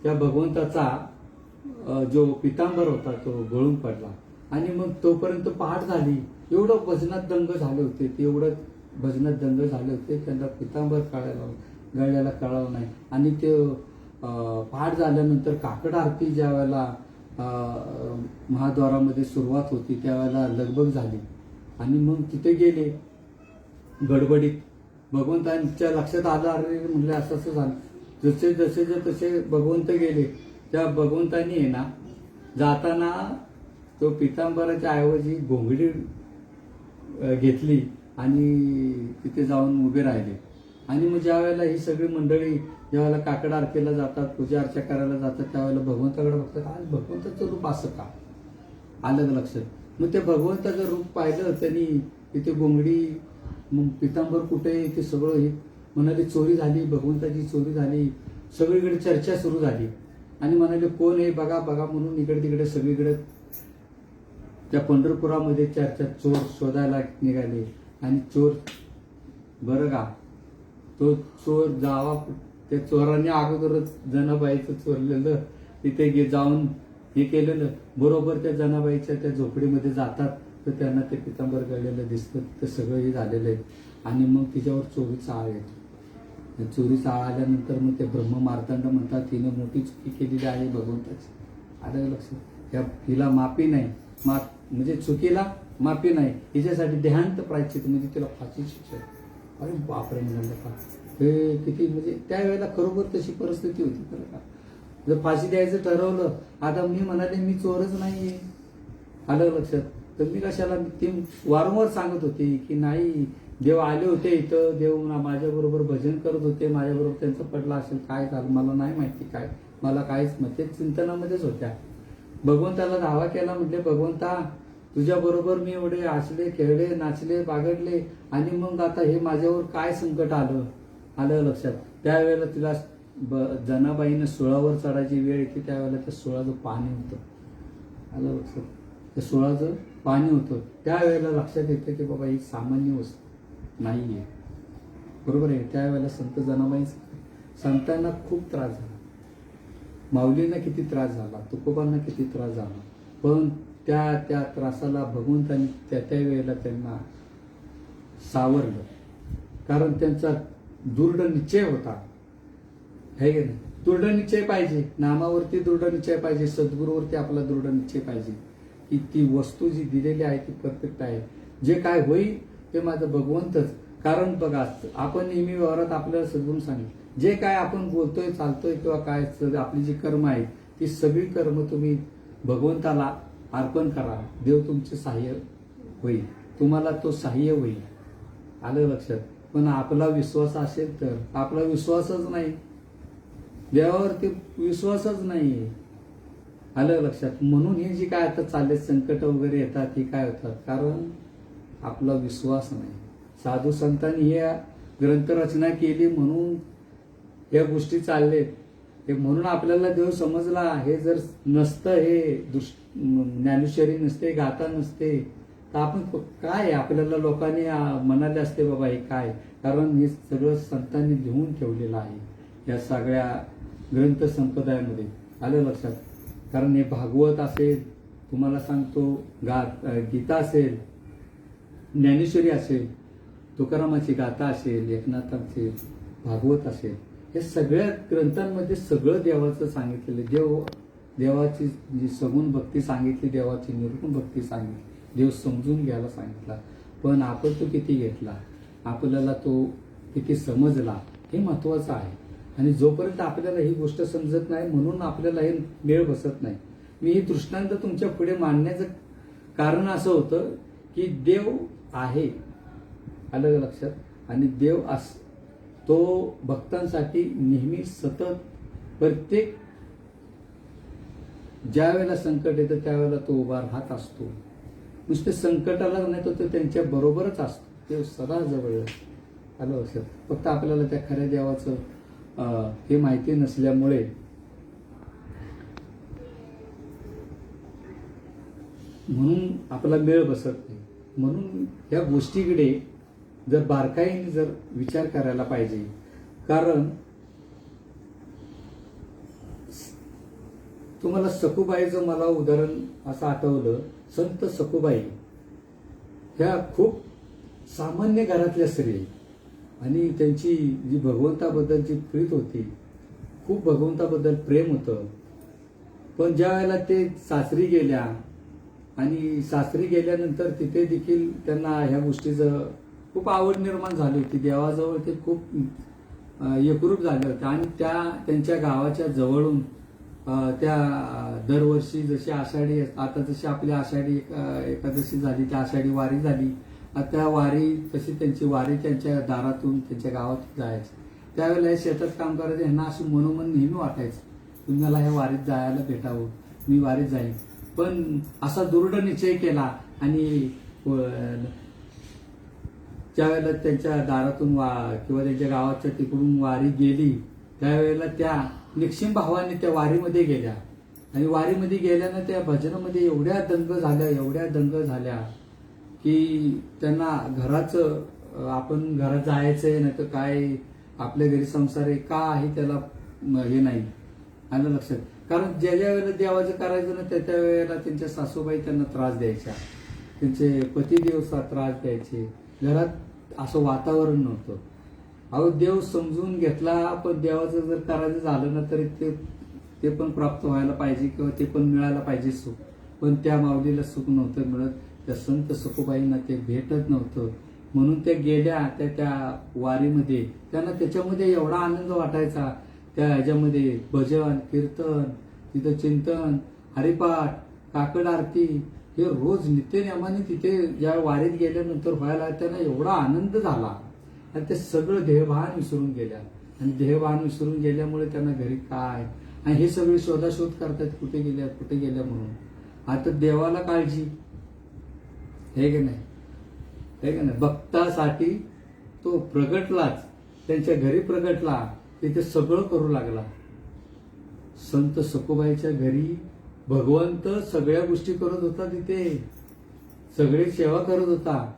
Speaker 1: त्या भगवंताचा जो पितांबर होता तो गळून पडला. आणि मग तोपर्यंत पहाट झाली. एवढं भजनात दंग झाले होते ते, एवढं भजनात दंग झाले होते, त्यांना पितांबर गळल्याला कळालं नाही. आणि ते पहाट झाल्यानंतर काकड आरती ज्या वेळेला महाद्वारामध्ये सुरुवात होती त्यावेळेला लगबग झाली. आणि मग तिथे गेले गडबडीत. भगवंतांच्या लक्षात आलं, अरे म्हणले असं असं झालं. जसे जसे तसे भगवंत गेले. त्या भगवंतांनी आहे ना जाताना तो पितांबराच्या ऐवजी घोंगडी घेतली आणि तिथे जाऊन उभे राहिले. आणि मग ज्या वेळेला ही सगळी मंडळी ज्यावेळेला काकड आरतीला जातात, पूजा अर्चा करायला जातात, त्यावेळेला भगवंताकडे बघतात, आज भगवंताचं रूप असं का. आलं लक्षात. मग ते भगवंताचं रूप पाहिलं त्यांनी, तिथे घोंगडी, मग पितांबर कुठे, ते सगळं हे म्हणाले चोरी झाली, भगवंताची चोरी झाली. सगळीकडे चर्चा सुरू झाली. आणि म्हणाले कोण आहे बघा बघा म्हणून इकडे तिकडे सगळीकडे त्या पंढरपुरामध्ये चर्चा, चोर शोधायला निघाले. आणि चोर बरं का, तो चोर जावा, त्या चोरांनी अगोदरच जनाबाईचं चोरलेलं तिथे जाऊन हे केलेलं. बरोबर त्या जनाबाईच्या त्या झोपडीमध्ये जातात तर त्यांना ते पितांबर गळलेलं दिसतं. ते सगळं हे झालेलं आहे. आणि मग तिच्यावर चोरीचा आळ येतो. चोरीचा आळ आल्यानंतर मग ते ब्रह्म मार्तंड म्हणतात तिने मोठी चुकी केलेली आहे भगवंताची. आलं लक्षात. हिला माफी नाही, म्हणजे चुकीला माफी नाही, हिच्यासाठी देहांत प्रायश्चित म्हणजे तिला फाशी शिक्षा. अरे बापरे म्हणाले का हे किती, म्हणजे त्यावेळेला खरोखर तशी परिस्थिती होती खरं का. जर फाशी द्यायचं ठरवलं, आता मी म्हणाले मी चोरच नाहीये. आलं लक्षात. तर मी कशाला, ती वारंवार सांगत होती की नाही देव आले होते इथं, देव माझ्याबरोबर भजन करत होते, माझ्याबरोबर त्यांचं पडलं असेल, काय झालं मला नाही माहिती, काय मला काहीच माहिती, चिंतनामध्येच होत्या. भगवंताला धावा केला, म्हटले भगवंता तुझ्या बरोबर मी एवढे हसले खेळले नाचले बागडले, आणि मग आता हे माझ्यावर काय संकट आलं. आलं लक्षात. त्यावेळेला तिला जनाबाईनं सुळावर चढायची वेळ येते, त्यावेळेला त्या सुळाचं पाणी होतं. आलं लक्षात. त्या सुळाचं पाणी होतं. त्यावेळेला लक्षात येतं की बाबा ही सामान्य वस्तू नाहीये. बरोबर आहे. त्यावेळेला संत जनाबाई, संतांना खूप त्रास झाला, माऊलींना किती त्रास झाला, तुकोबांना किती त्रास झाला, पण त्या त्रासाला भगवंतांनी त्या वेळेला त्यांना सावरलं. कारण त्यांचा दृढ निश्चय होता. है की नाही. दृढ निश्चय पाहिजे, नामावरती दृढ निश्चय पाहिजे, सद्गुरूवरती आपला दृढ निश्चय पाहिजे की ती वस्तू जी दिलेली आहे ती परफेक्ट आहे. जे काय होईल ते माझं भगवंतच. कारण बघा आपण नेहमी व्यवहारात आपल्याला सद्गुरू सांगितलं, जे काय आपण बोलतोय चालतोय किंवा काय आपली जी कर्म आहेत ती सगळी कर्म तुम्ही भगवंताला अर्पण करा, देव तुमचे सहाय्य होईल, तुम्हाला तो सहाय्य होईल. आलं लक्षात. पण आपला विश्वास असेल तर, आपला विश्वासच नाही, देवावरती विश्वासच नाही. आलं लक्षात. म्हणून हे जी काय आता चालले संकट वगैरे येतात हे काय होतात, कारण आपला विश्वास नाही. साधू संतांनी हे ग्रंथरचना केली म्हणून या गोष्टी चाललेत. हे म्हणून आपल्याला देव समजला. हे जर नसतं, हे ज्ञानेश्वरी नसते, गाथा नसते, तर आपण काय आपल्याला लोकांनी म्हणाले असते बाबा हे काय. कारण हे सगळं संतांनी लिहून ठेवलेलं आहे या सगळ्या ग्रंथ संप्रदायामध्ये. आलं लक्षात. कारण हे भागवत असेल, तुम्हाला सांगतो गीता असेल, ज्ञानेश्वरी असेल, तुकारामाची गाथा असेल, एकनाथांचे भागवत असेल, हे सगळ्या ग्रंथांमध्ये सगळं देवाचं सांगितलेलं. देवाची जी सगुण भक्ती सांगितली, देवाची निर्गुण भक्ती सांगितली, देव समजून घ्यायला सांगितला. पण आपण तो किती घेतला, आपल्याला तो किती समजला, हे महत्वाचं आहे. आणि जोपर्यंत आपल्याला ही गोष्ट समजत नाही म्हणून आपल्याला हे मेळ बसत नाही. मी ही दृष्टांत तुमच्या पुढे मांडण्याचं कारण असं होतं की देव आहे. आलं लक्षात. आणि देव तो भक्तांसाठी नेहमी सतत प्रत्येक ज्या वेळेला संकट येतं त्यावेळेला तो उभा राहत असतो. नुसते संकटाला नाही तो त्यांच्या बरोबरच असतो. देव सदा जवळ. आलं लक्षात. फक्त आपल्याला त्या खऱ्या देवाचं हे माहिती नसल्यामुळे म्हणून आपला मेळ बसत नाही. म्हणून या गोष्टीकडे जर बारकाईने जर विचार करायला पाहिजे. कारण तुम्हाला सखूबाईचं मला उदाहरण असं आठवलं. संत सखूबाई ह्या खूप सामान्य घरातल्या स्त्री आणि त्यांची जी भगवंताबद्दलची प्रीत होती, खूप भगवंताबद्दल प्रेम होतं. पण ज्या वेळेला ते सासरी गेल्या आणि सासरी गेल्यानंतर तिथे देखील त्यांना ह्या गोष्टीचं खूप आवड निर्माण झाली होती. देवाजवळ ते खूप एकरूप झाले होते आणि त्यांच्या गावाच्या जवळून त्या दरवर्षी जशी आषाढी, आता जशी आपली आषाढी एकादशी झाली, त्या आषाढी वारी झाली, त्या वारी तशी त्यांची वारी त्यांच्या दारातून त्यांच्या गावातून जायची. त्यावेळेला हे शेतात काम करायचं, ह्यांना असं मनोमन नेहमी वाटायचं की मला ह्या वारीत जायला भेटावं, मी वारीत जाईन. पण असा दृढ निश्चय केला आणि ज्यावेळेला त्यांच्या दारातून किंवा त्यांच्या गावाच्या तिकडून वारी गेली, त्यावेळेला त्या निक्षिम भावाने त्या वारीमध्ये गेल्या आणि वारीमध्ये गेल्यानं त्या भजनामध्ये एवढ्या दंग झाल्या की त्यांना घराचं, आपण घरात जायचंय नाही तर काय, आपल्या घरी संसार आहे का आहे त्याला हे नाही आलं लक्षात. कारण ज्या वेळेला देवाचं करायचं ना त्या वेळेला त्यांच्या सासूबाई त्यांना त्रास द्यायच्या, त्यांचे पतिदेव त्रास द्यायचे. घरात असं वातावरण नव्हतं. अहो देव समजून घेतला, पण देवाचं जर करायचं झालं ना तरी ते पण प्राप्त व्हायला पाहिजे किंवा ते पण मिळायला पाहिजे सुख. पण त्या माऊलीला सुख नव्हतं मिळत, त्या संत सखूबाईंना ते भेटत नव्हतं. म्हणून त्या गेल्या त्या वारीमध्ये. त्यांना त्याच्यामध्ये एवढा आनंद वाटायचा. त्या ह्याच्यामध्ये भजन कीर्तन, तिथं चिंतन, हरिपाठ, काकड आरती हे रोज नित्यनेमाने तिथे ज्या वारीत गेल्यानंतर व्हायला त्यांना एवढा आनंद झाला आणि ते सगळं देहभान विसरून गेल्या. आणि देहभान विसरून गेल्यामुळे त्यांना घरी काय आणि हे सगळे शोधाशोध करतात कुठे गेल्या म्हणून. आता देवाला काळजी हे की नाही, भक्तासाठी तो प्रगटलाच, त्यांच्या घरी प्रगटला, तिथे सगळं करू लागला. संत सखूबाईच्या घरी भगवंत सगळ्या गोष्टी करत होता, तिथे सगळी सेवा करत होता.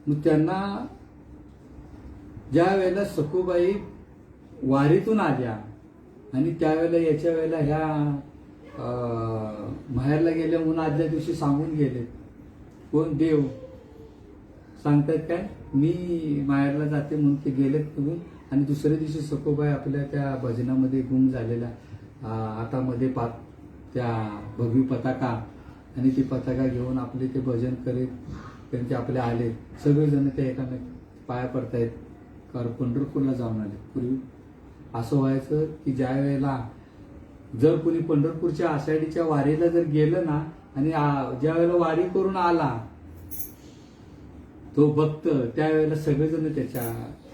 Speaker 1: मग त्यांना ज्या वेळेला सखूबाई वारीतून आल्या आणि त्यावेळेला याच्या वेळेला ह्या माहेरला गेल्या म्हणून आदल्या दिवशी सांगून गेले. कोण? देव सांगतात काय, मी माहेरला जाते म्हणून ते गेलेत तुम्ही. आणि दुसऱ्या दिवशी सखूबाई आपल्या त्या भजनामध्ये गुम झालेल्या हातामध्ये त्या भगवी पताका आणि ती पताका घेऊन आपले ते भजन करीत त्यांचे आपले आले. सगळेजण ते एकामेक पाया पडतायत. पंढरपूरला जाऊन आले. पूर्वी असं व्हायचं की ज्या वेळेला जर कोणी पंढरपूरच्या आषाढीच्या वारीला जर गेलं ना आणि ज्या वेळेला वारी करून आला तो भक्त, त्यावेळेला सगळेजण त्याच्या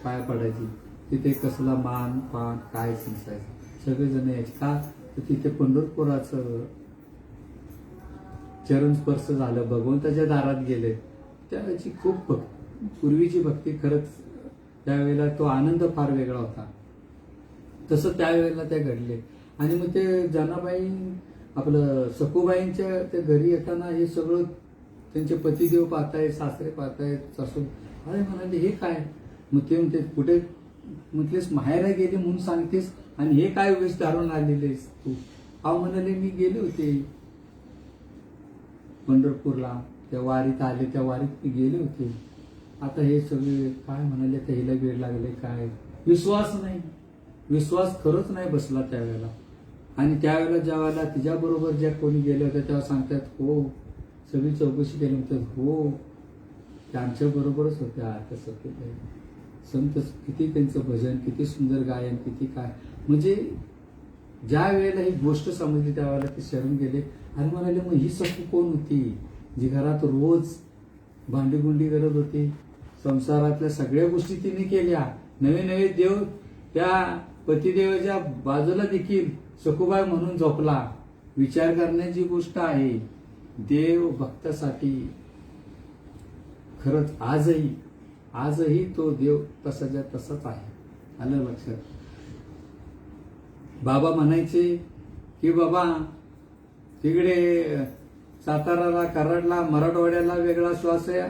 Speaker 1: पाया पडायची. तिथे कसला मान पान काय नसायचं, सगळेजण यायचे. का तर तिथे पंढरपुराचं चरण स्पर्श झालं, भगवंताच्या दारात गेले. त्यावेळेची खूप पूर्वीची भक्ती खरंच त्यावेळेला तो आनंद फार वेगळा होता. तसं त्यावेळेला त्या घडले. आणि मग ते जनाबाई आपलं सखूबाईंच्या त्या घरी येताना हे सगळं त्यांचे पतिदेव पाहतायत, सासरे पाहतायत, सासू अरे म्हणाले हे काय. मग ते म्हणते कुठे म्हटलेस माहेरा गेले म्हणून सांगतेस आणि हे काय वेश धारून आलेलेस तू. अहो म्हणाले मी गेले होते पंढरपूरला, त्या वारीत आले, त्या वारीत मी गेले होते. आता हे सगळे काय म्हणाले, तर हिला वेळ लागले काय. विश्वास खरंच नाही बसला त्यावेळेला. आणि त्यावेळेला ज्या वेळेला तिच्याबरोबर ज्या कोणी गेले होते तेव्हा सांगतात हो, सगळी चौकशी केली म्हणतात हो त्या आमच्या बरोबरच होत्या. तसं केलं संत, किती त्यांचं भजन, किती सुंदर गायन, किती काय. म्हणजे ज्या वेळेला ही गोष्ट समजली त्यावेळेला ते शरण गेले आणि म्हणाले मग ही सखू कोण होती जी घरात रोज भांडीगुंडी करत होती. संसारातल्या सगळ्या गोष्टी तिने केल्या. नवे नवे देव त्या पतिदेवाच्या बाजूला देखील सखूबाई म्हणून झोपला. विचार करण्याची गोष्ट आहे. देव भक्तासाठी खरंच आजही तो देव तसाच्या तसाच आहे. आलं लक्षात. बाबा म्हणायचे की बाबा तिकडे साताराला, कराडला, मराठवाड्याला वेगळा श्वास आहे,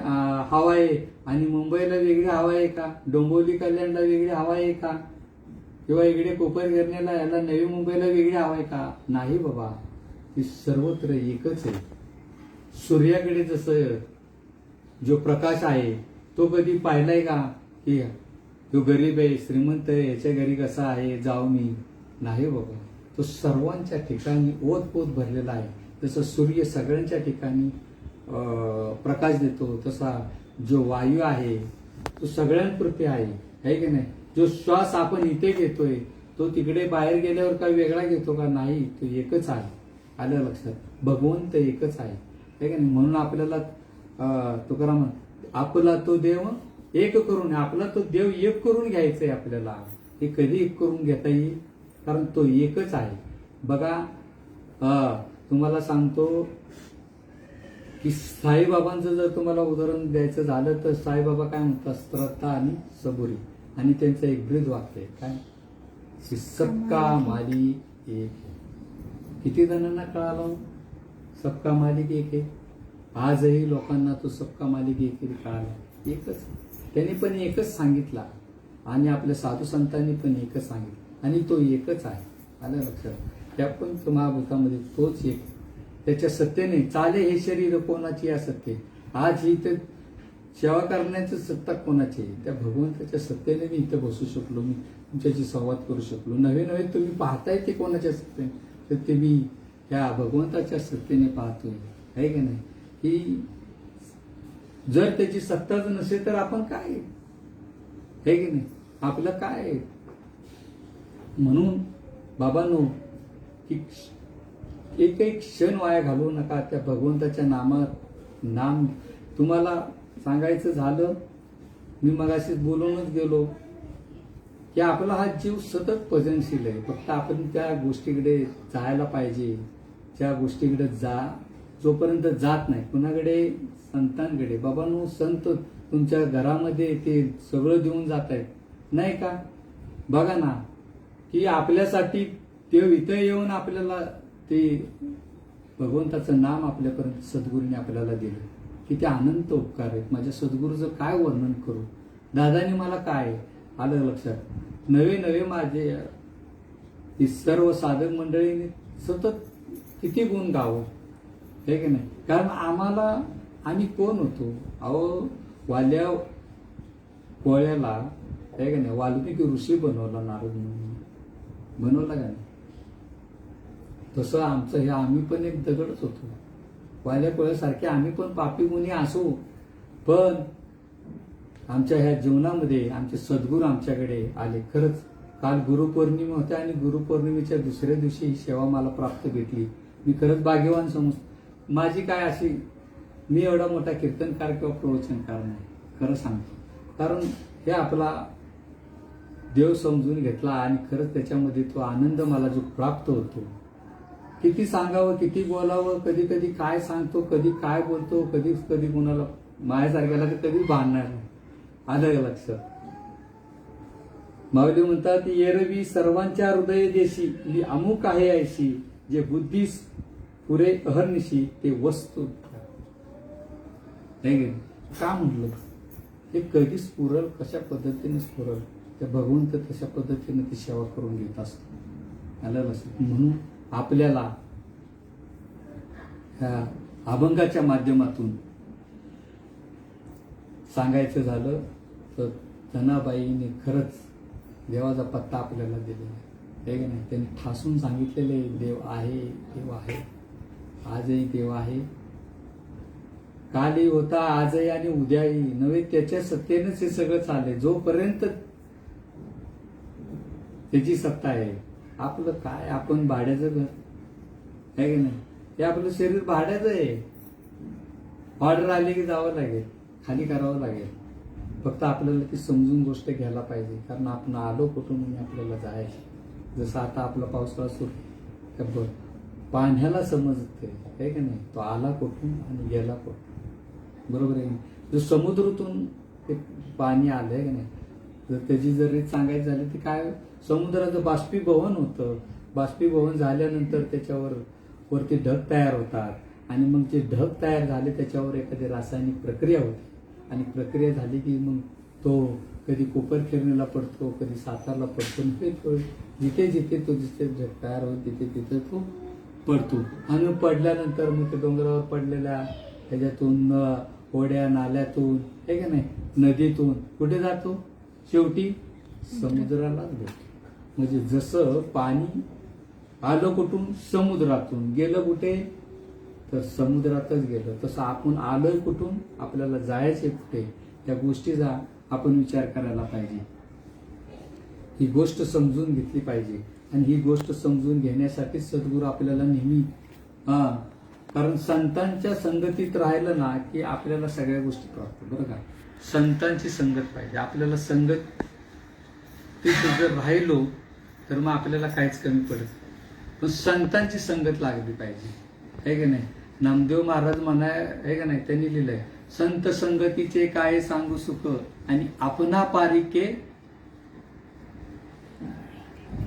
Speaker 1: हवा आहे, आणि मुंबईला वेगळी हवा आहे का? डोंबिवली कल्याणला वेगळी हवा आहे का? किंवा इकडे कोपरगिरणीला याला नवी मुंबईला वेगळी हवा आहे का? नाही बाबा, ती सर्वत्र एकच आहे. सूर्याकडे जसं जो प्रकाश आहे तो कधी पाहिलाय का की तो गरीब आहे, श्रीमंत आहे, याच्या घरी कसा आहे जाऊ मी? नाही बाबा, तो सर्वांच्या ठिकाणी ओतपोत भरलेला आहे. जसं सूर्य सगळ्यांच्या ठिकाणी प्रकाश देतो, तसा जो वायू आहे तो सगळ्यांपुरते आहे की नाही? जो श्वास आपण इथे घेतोय तो तिकडे बाहेर गेल्यावर काय वेगळा घेतो का? नाही, तो एकच आहे. आलं लक्षात? भगवंत एकच आहे की नाही? म्हणून आपल्याला तुकाराम, आपला तो देव एक करून, आपला तो देव एक करून घ्यायचंय आपल्याला. हे कधी एक करून घेता येईल? कारण तो एकच आहे. बघा, तुम्हाला सांगतो की साईबाबांचं जर तुम्हाला उदाहरण द्यायचं झालं तर साईबाबा काय म्हणतात? श्रद्धा आणि सबुरी. आणि त्यांचं एक ब्रीद वाक्य आहे काय? सबका मालिक एक. किती जणांना कळालं सबका मालिक एक आहे? आजही लोकांना तो सबका मालिक एक कळाला. एकच, त्यांनी पण एकच सांगितला, आणि आपल्या साधू संतांनी पण एकच सांगितलं, आणि तो एकच आहे. आलं लक्षात? त्या पण महाभूतामध्ये तोच एक. त्याच्या सत्तेने चाले हे शरीर कोणाची या सत्ते. आज ही तर सेवा करण्याची सत्ता कोणाची आहे? त्या भगवंताच्या सत्तेने मी इथं बसू शकलो, मी तुमच्याशी संवाद करू शकलो. नवे नवे तुम्ही पाहताय ते कोणाच्या सत्तेने? तर ते मी त्या भगवंताच्या सत्तेने पाहतोय, आहे की नाही? की जर त्याची सत्ताच नसेल तर आपण काय आहे की नाही? आपलं काय आहे? म्हणून बाबांनो, की एकही क्षण वाया घालवू नका त्या भगवंताच्या नामात. नाम तुम्हाला सांगायचं झालं, मी मगाशीच बोलूनच गेलो की आपला हा जीव सतत भजनशील आहे. फक्त आपण त्या गोष्टीकडे जायला पाहिजे. त्या गोष्टीकडे जोपर्यंत जात नाही कुणाकडे, संतांकडे. बाबांनो, संत तुमच्या घरामध्ये ते सगळं देऊन जात आहेत, नाही का? बघा ना, की आपल्यासाठी ते इथं येऊन आपल्याला ते भगवंताचं नाम आपल्यापर्यंत सद्गुरूने आपल्याला दिलं. किती अनंत उपकार आहेत. माझ्या सद्गुरूचं काय वर्णन करू? दादानी मला काय आलं लक्षात? नवे नवे माझे ही सर्व साधक मंडळीने सतत किती गुण गावं, हे की नाही? कारण आम्ही कोण होतो? अहो, वाल्या कोळ्याला, हे की नाही, वाल्मिकी ऋषी बनवला, नारद बनवला का नाही? तसं आमचं हे, आम्ही पण एक दगडच होतो. वाल्या कोळ्यासारखे आम्ही पण पापी गुन्हे असू, पण आमच्या ह्या जीवनामध्ये आमचे सद्गुरू आमच्याकडे आले. खरंच काल गुरुपौर्णिमा होत्या, आणि गुरुपौर्णिमेच्या दुसऱ्या दिवशी ही सेवा मला प्राप्त भेटली. मी खरंच भाग्यवान समजतो. माझी काय अशी, मी एवढा मोठा कीर्तनकार किंवा प्रवचनकार नाही, खरं सांगतो. कारण हे आपला देव समजून घेतला, आणि खरंच त्याच्यामध्ये तो आनंद मला जो प्राप्त होतो, किती सांगावं, किती बोलावं. कधी कधी काय सांगतो, कधी काय बोलतो, कधी कधी कोणाला माझ्यासारख्याला तर कधीच भांडणार नाही. आलं लक्षात? माऊली म्हणतात, एरवी सर्वांच्या हृदय देशी ही अमुक आहे ऐशी, जे बुद्धीस पुरे अहर्निशी ते वस्तू. नाही का म्हटलं? हे कधीच पुरल, कशा पद्धतीने पुरल? त्या भगवंत तशा पद्धतीने ती सेवा करून घेत असतो. आलं लक्षात? म्हणून आपल्याला ह्या अभंगाच्या माध्यमातून सांगायचं झालं तर धनाबाईने खरंच देवाचा पत्ता आपल्याला दिलेला आहे, की नाही? त्यांनी ठासून सांगितलेले देव आहे, देव आहे, आजही देव आहे. कालही होता, आजही आणि उद्याही नव्हे, त्याच्या सत्तेनेच हे सगळं चाललंय. जोपर्यंत त्याची सत्ता आहे. आपलं काय, आपण भाड्याचं घर, आहे की नाही? हे आपलं शरीर भाड्याचं आहे. ऑर्डर आली की जावं लागेल, खाली करावं लागेल. फक्त आपल्याला ती समजून गोष्ट घ्यायला पाहिजे, कारण आपण आलो कुठून आणि आपल्याला जायचं. जसं आता आपला पावसाळा सुरू, पाण्याला समजते, आहे की नाही? तो आला कुठून आणि गेला कुठून, बरोबर आहे? जो समुद्रातून ते पाणी आलं, आहे की नाही? जर त्याची जर रीत सांगायची झाली ती काय, समुद्राचं बाष्पीभवन होतं. बाष्पीभवन झाल्यानंतर त्याच्यावर वरती ढग तयार होतात, आणि मग जे ढग तयार झाले त्याच्यावर एखादी रासायनिक प्रक्रिया होती आणि प्रक्रिया झाली की मग तो कधी कोपरखिरणीला पडतो, कधी सातारला पडतो, जिथे जिथे तो जिथे ढग तयार होतो तिथे तिथे तो पडतो. आणि पडल्यानंतर मग ते डोंगरावर पडलेल्या त्याच्यातून ओढ्या नाल्यातून हे का नाही नदीतून कुठे जातो, शेवटी समुद्रालाच भेटतो. म्हणजे जसं पाणी आलं कुठून, समुद्रातून, गेलं कुठे तर समुद्रातच गेलं. तसं आपण आलोय कुठून, आपल्याला जायचंय कुठे, त्या गोष्टीचा आपण विचार करायला पाहिजे. ही गोष्ट समजून घेतली पाहिजे. आणि ही गोष्ट समजून घेण्यासाठी सद्गुरू आपल्याला नेहमी कारण संतांच्या संगतीत राहिलं ना की आपल्याला सगळ्या गोष्टी प्राप्त. बरं का, संतांची संगत पाहिजे आपल्याला. संगत तिथे जर राहिलो तर मग आपल्याला काहीच कमी पडत, पण संतांची संगत लागली पाहिजे, आहे का नाही. नामदेव महाराज म्हणाय आहे का नाही, त्यांनी लिहिलंय, संत संगतीचे काय सांगू सुख आणि आपणा पारिके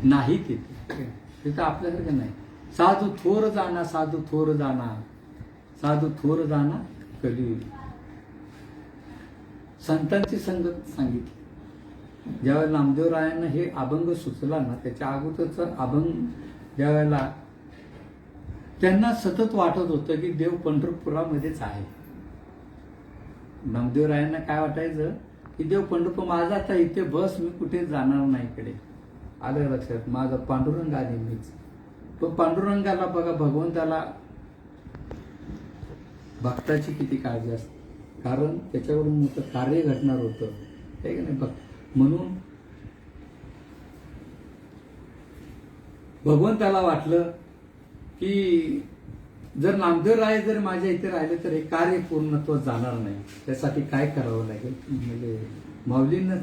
Speaker 1: नाही तिथं आपल्यासारखं नाही. साधू थोर जाना, साधू थोर जाना, साधू थोर जाना कलियुग. संतांची संगत सांगितली. ज्यावेळेला नामदेवरायांना हे अभंग सुचला ना, त्याच्या अगोदरचा अभंग ज्यावेळेला त्यांना सतत वाटत होतं की देव पंढरपुरामध्येच आहे. नामदेवरायांना काय वाटायचं की देव पंढरपूर माझा आता इथे बस, मी कुठे जाणार नाही इकडे. आलं लक्षात, माझा पांडुरंग आहे मीच. तो पांडुरंगाला बघा, भगवंताला भक्ताची किती काळजी असते, कारण त्याच्यावरून मोठं कार्य घडणार होतं, आहे का नाही. म्हणून भगवंताला वाटलं की जर नामदेवराय जर माझ्या इथे राहिले तर हे कार्य पूर्णत्व जाणार नाही, त्यासाठी काय करावं लागेल. म्हणजे माऊलींना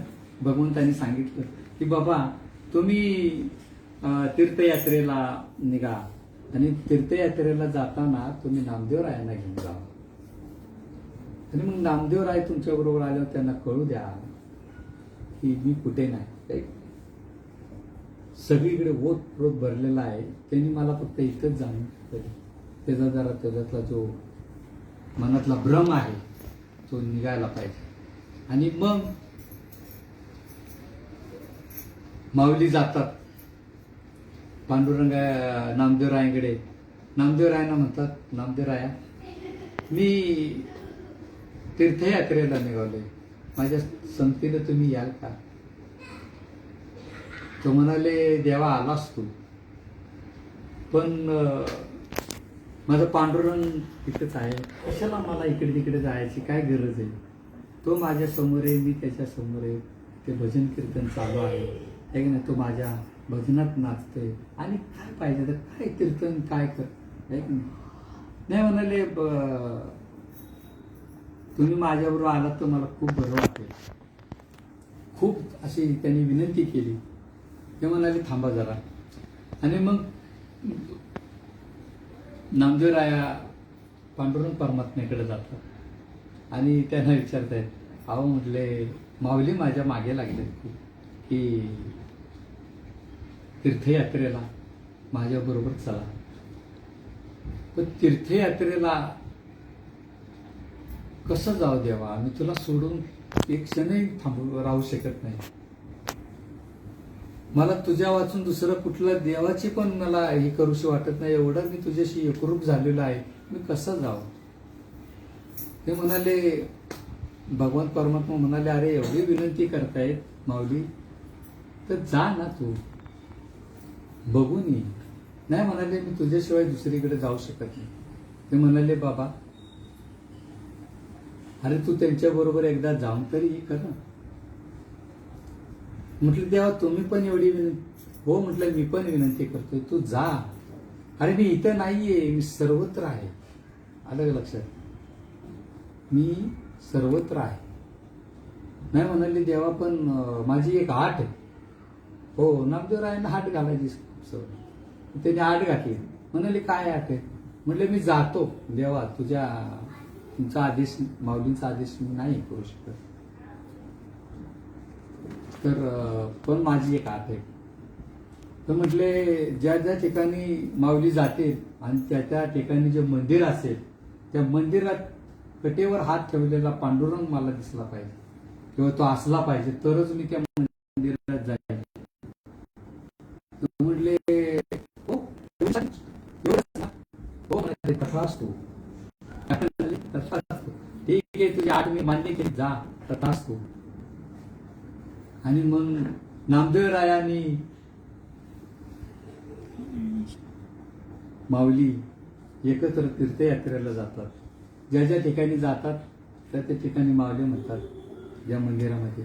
Speaker 1: भगवंतांनी सांगितलं की बाबा तुम्ही तीर्थयात्रेला निघा आणि तीर्थयात्रेला जाताना तुम्ही नामदेवरायांना घेऊन जा. आणि मग नामदेवराय तुमच्या बरोबर आल्यावर त्यांना कळू द्या की मी कुठे नाही, सगळीकडे ओतप्रोत भरलेला आहे. त्यांनी मला फक्त इथंच जाणून त्याचा जरा त्याच्यातला जो मनातला भ्रम आहे तो निघायला पाहिजे. आणि मग माऊली जातात पांडुरंग नामदेवरायांकडे. नामदेवरायांना म्हणतात, नामदेवराया मी तीर्थयात्रेला निघालोय, माझ्या संगतीला तुम्ही याल का. तो म्हणाले, देवा आलास तू, पण माझं पांडुरंग तिथेच आहे, कशाला मला इकडे तिकडे जायची काय गरज आहे. तो माझ्या समोर आहे, मी त्याच्या समोर आहे, ते भजन कीर्तन चालू आहे की नाही, तो माझ्या भजनात नाचतोय आणि काय पाहिजे तर काय कीर्तन काय कर, आहे की नाही. म्हणाले तुम्ही माझ्याबरोबर आलात तर मला खूप बरं वाटेल. खूप अशी त्यांनी विनंती केली. ते म्हणाले थांबा जरा. आणि मग नामदेवराया पांडुरंग परमात्म्याकडे जातात आणि त्यांना विचारतायत, अहो म्हटले माऊली माझ्या मागे लागले की तीर्थयात्रेला माझ्याबरोबर चला. पण तीर्थयात्रेला कसं जाऊ देवा, मी तुला सोडून एक क्षणही राहू शकत नाही. मला तुझ्या वाचून दुसरं कुठलं देवाची पण मला हे करूशी वाटत नाही, एवढं मी तुझ्याशी एकरूप झालेलो आहे, मी कसं जाऊ. ते म्हणाले, भगवान परमात्मा म्हणाले, अरे एवढी विनंती करतायत माऊली तर जा ना तू, बघून ये. नाही म्हणाले, मी तुझ्याशिवाय दुसरीकडे जाऊ शकत नाही. ते म्हणाले, बाबा अरे तू त्यांच्या बरोबर एकदा जाऊन तरी कर ना. म्हटलं देवा तुम्ही पण एवढी विनंती, हो म्हटलं मी पण विनंती करतोय, तू जा. अरे मी इथं नाहीये, मी सर्वत्र आहे. आलं लक्षात, मी सर्वत्र आहे. नाही म्हणाले, देवा पण माझी एक आठ आहे. हो, नामदेवरायांना हाट घालायची सवय, त्याने आठ घातली. म्हणाले काय आठ आहे. म्हटलं मी जातो देवा, तुमचा आदेश, माऊलींचा आदेश मी नाही करू शकत, तर पण माझी एक आठ आहे. तर म्हटले ज्या ज्या ठिकाणी माऊली जाते आणि त्या त्या ठिकाणी जे मंदिर असेल त्या मंदिरात कटेवर हात ठेवलेला पांडुरंग मला दिसला पाहिजे किंवा तो असला पाहिजे तरच मी त्या मंदिरात जाईल. म्हटले हो हो तसा असतो. ठीक आहे तुझी आठ मी मान्य केली जा तथा असतो. आणि मग नामदेव रायांनी माऊली एकत्र तीर्थयात्रेला जातात. ज्या ज्या ठिकाणी जातात त्या त्या ठिकाणी माऊली म्हणतात या मंदिरामध्ये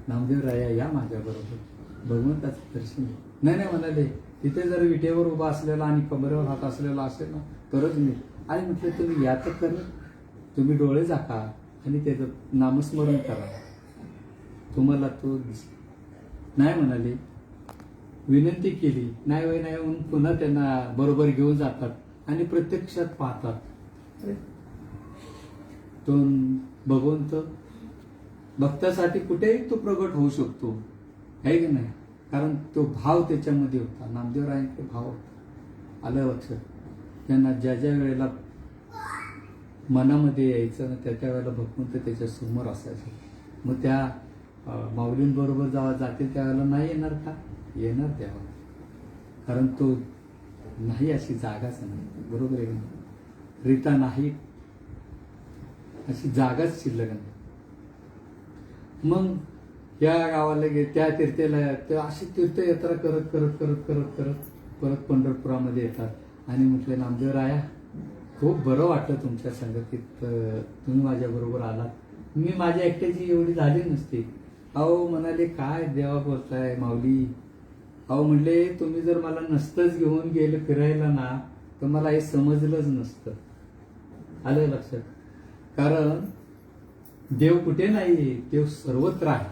Speaker 1: नामदेव राया या माझ्याबरोबर भगवंताचं दर्शन घे. नाही म्हणाले तिथे जर विटेवर उभा असलेला आणि कमरेवर हात असलेला असेल ना तरच मी. आणि म्हटलं तुम्ही या तर कर, तुम्ही डोळे झाका आणि त्याचं नामस्मरण करा तुम्हाला तो नाही म्हणाले. विनंती केली नाही वय नाही म्हणून पुन्हा त्यांना बरोबर घेऊन जातात आणि प्रत्यक्षात पाहतात. तो भगवंत भक्तासाठी कुठेही तो प्रगट होऊ शकतो आहे की नाही. कारण तो भाव त्याच्यामध्ये होता. नामदेवरायांचे भाव होता. आलं लक्षात. त्यांना ज्या ज्या वेळेला मनामध्ये यायचं ना त्या त्या वेळेला भगवंत त्याच्या समोर असायचं. मग त्या माऊलींबरोबर जेव्हा जातील त्यावेळेला नाही येणार का? येणार त्यावेळेला. कारण तो नाही अशी जागाच नाही. बरोबर आहे का? रीता नाही अशी जागाच शिल्लक नाही. मग या गावाला त्या तीर्थाला अशी तीर्थयात्रा करत करत करत करत करत परत पंढरपुरामध्ये येतात आणि म्हटलं नामदेव राया खूप बरं वाटलं तुमच्या संगतीत तुम्ही माझ्याबरोबर आलात. मी माझ्या एकट्याची एवढी झाली नसती. अहो म्हणाले काय देवा बोलताय माऊली. अहो म्हणले तुम्ही जर मला नसतंच घेऊन गेले फिरायला ना तर मला हे समजलंच नसतं. आलं लक्षात. कारण देव कुठे नाही, देव सर्वत्र आहे.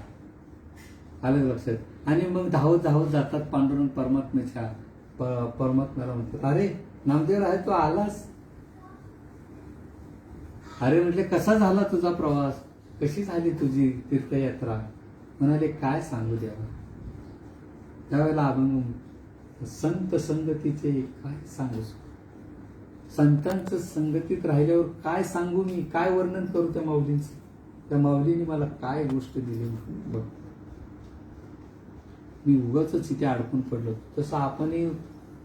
Speaker 1: आलं लक्षात. आणि मग धावत धावत जातात पांडुरंग परमात्म्याला म्हणतात अरे नामदेव आहे तो आलास. अरे म्हटले कसा झाला तुझा प्रवास, कशी झाली तुझी तीर्थयात्रा. म्हणाले काय सांगू द्यावा. त्यावेळेला अभंग संत संगतीचे काय सांगू. संतांचं संगतीत राहिल्यावर काय सांगू मी, काय वर्णन करू त्या माऊलींचं. त्या माऊलीने मला काय गोष्ट दिली बघ. मी उगाच इथे अडकून पडलो. तसं आपणही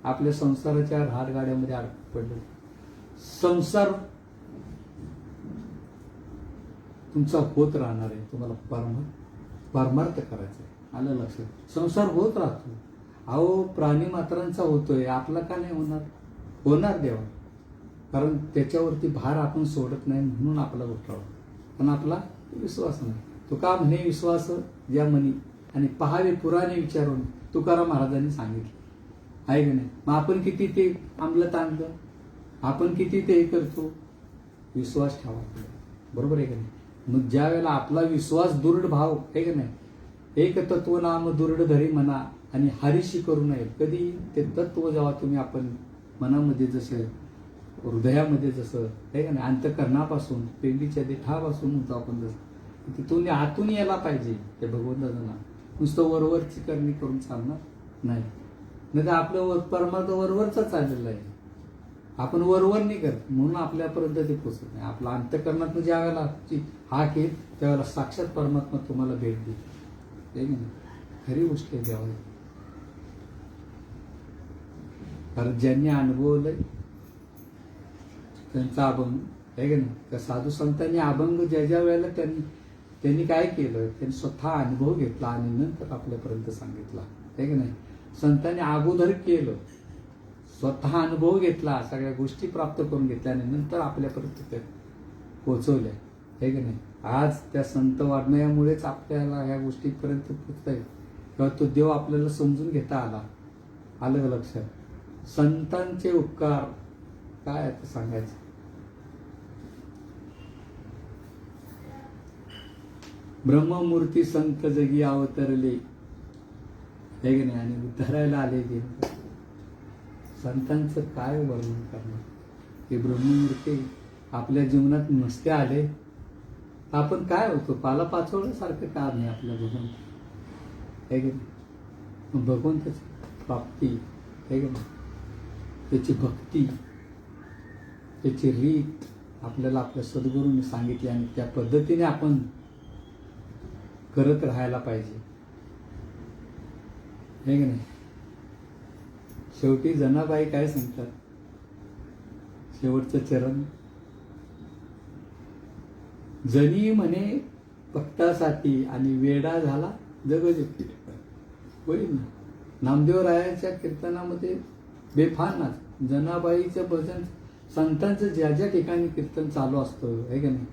Speaker 1: आपल्या संसाराच्या हातगाड्यामध्ये अडकून पडलो. संसार तुमचा होत राहणार आहे. तुम्हाला परमार्थ करायचा आहे. आलं लक्षात. संसार होत राहतो. अहो प्राणी मात्रांचा होतोय, आपला का नाही होणार. होणार देवा. कारण त्याच्यावरती भार आपण सोडत नाही म्हणून आपला उठावा. पण आपला विश्वास नाही. तो का म्हणे विश्वास या मनी आणि पहावे पुराणे विचारून तुकाराम महाराजांनी सांगितलं आहे की नाही. मग आपण किती ते अंमलात आणलं, आपण किती ते हे करतो. विश्वास ठेवा बरोबर आहे का नाही. मग ज्या वेळेला आपला विश्वास दृढ भाव आहे की नाही. एक तत्व नाम दृढ धरी म्हणा आणि हरीशी करू नये. कधी ते तत्व जेव्हा तुम्ही आपण मनामध्ये जसं हृदयामध्ये जसं आहे का नाही अंतःकरणापासून पेंडीच्या देठापासून म्हणतो आपण जसं तिथून आतून यायला पाहिजे ते भगवंताचं नाम. नुसतं वरवरची करणी करून चालणार नाही. तर आपलं परमात्मा वरवरचा चाललेलं आहे. आपण वरवर नाही करत म्हणून आपल्यापर्यंत ते पोचत नाही. आपला अंतःकरणात ज्या वेळेला हाक येईल त्यावेळेला साक्षात परमात्मा तुम्हाला भेट देईल. खरी गोष्ट आहे देवा. कारण ज्यांनी अनुभवलंय त्यांचा अभंग आहे का नाही. त्या साधू संतांनी अभंग ज्या ज्या वेळेला त्यांनी काय केलं, त्यांनी स्वतः अनुभव घेतला आणि नंतर आपल्यापर्यंत सांगितला आहे का नाही. संतांनी अगोदर केलं, स्वतः अनुभव घेतला, सगळ्या गोष्टी प्राप्त करून घेतल्या आणि नंतर आपल्यापर्यंत त्या पोहोचवल्या आहे का नाही. आज त्या संत वाङ्मयामुळेच आपल्याला ह्या गोष्टीपर्यंत पोहोचता येईल किंवा तो देव आपल्याला समजून घेता आला. आलं लक्षात. संतांचे उपकार काय आता सांगायचं. ब्रह्ममूर्ती संत जगी अवतरले हे की नाही आणि उद्धारायला आले गे. संतांचं काय वर्णन करणार. हे ब्रह्ममूर्ती आपल्या जीवनात नसते आले आपण काय होतो. पाला पाचवण्यासारखं का नाही आपल्या भगवंत हे की नाही. भगवंताची प्राप्ती हे की नाही, त्याची भक्ती, त्याची रीत आपल्याला आपल्या सद्गुरूंनी सांगितले आणि त्या पद्धतीने आपण करत राहायला पाहिजे, हे की नाही. शेवटी जनाबाई काय सांगतात, शेवटचं चरण, जनी म्हणे भक्तासाठी आणि वेडा झाला जगजगती. होईल ना. नामदेवरायांच्या कीर्तनामध्ये बेफान नाच, जनाबाईचं भजन, संतांचं ज्या ज्या ठिकाणी कीर्तन चालू असतं, आहे का नाही,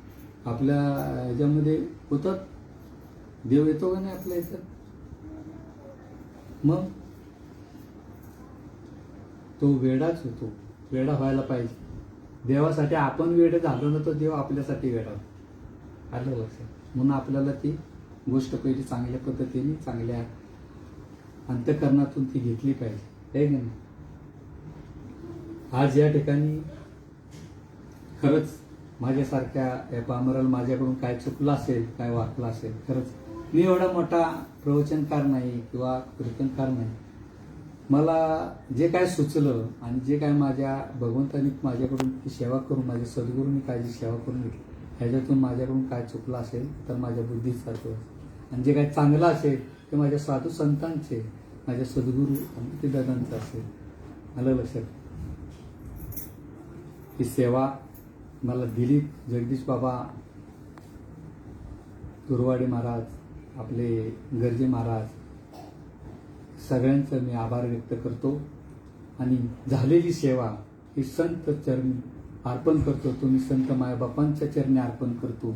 Speaker 1: आपल्या ह्याच्यामध्ये होतात, देव येतो का नाही आपल्या ह्याच्यात. मग तो वेडाच होतो, वेडा व्हायला पाहिजे. देवासाठी आपण वेड झालो ना तर देव आपल्यासाठी वेडा. आलं लक्षात. म्हणून आपल्याला ती गोष्ट पहिली चांगल्या पद्धतीने, चांगल्या अंतःकरणातून ती घेतली पाहिजे, आहे की नाही. आज या ठिकाणी खरंच माझ्यासारख्या या पामराला माझ्याकडून काय चुकलं असेल, काय वाकलं असेल, खरंच मी एवढा मोठा प्रवचनकार नाही किंवा कीर्तनकार नाही. मला जे काय सुचलं आणि जे काय माझ्या भगवंतांनी माझ्याकडून ती सेवा करून, माझ्या सद्गुरूंनी काय जी सेवा करून घेतली, ह्याच्यातून माझ्याकडून काय चुकलं असेल तर माझ्या बुद्धीचा दोष, आणि जे काय चांगलं असेल ते माझ्या साधू संतांचे, माझ्या सद्गुरू आणि ते दादांचं असेल. आलं लक्षात. ही सेवा मला दिली जगदीश बाबा, दुर्वाडे महाराज, आपले गर्जे महाराज, सगळ्यांचं मी आभार व्यक्त करतो. आणि झालेली सेवा ही संत चरणी अर्पण करतो. तुम्ही संत मायबापांच्या चरणी अर्पण करतो.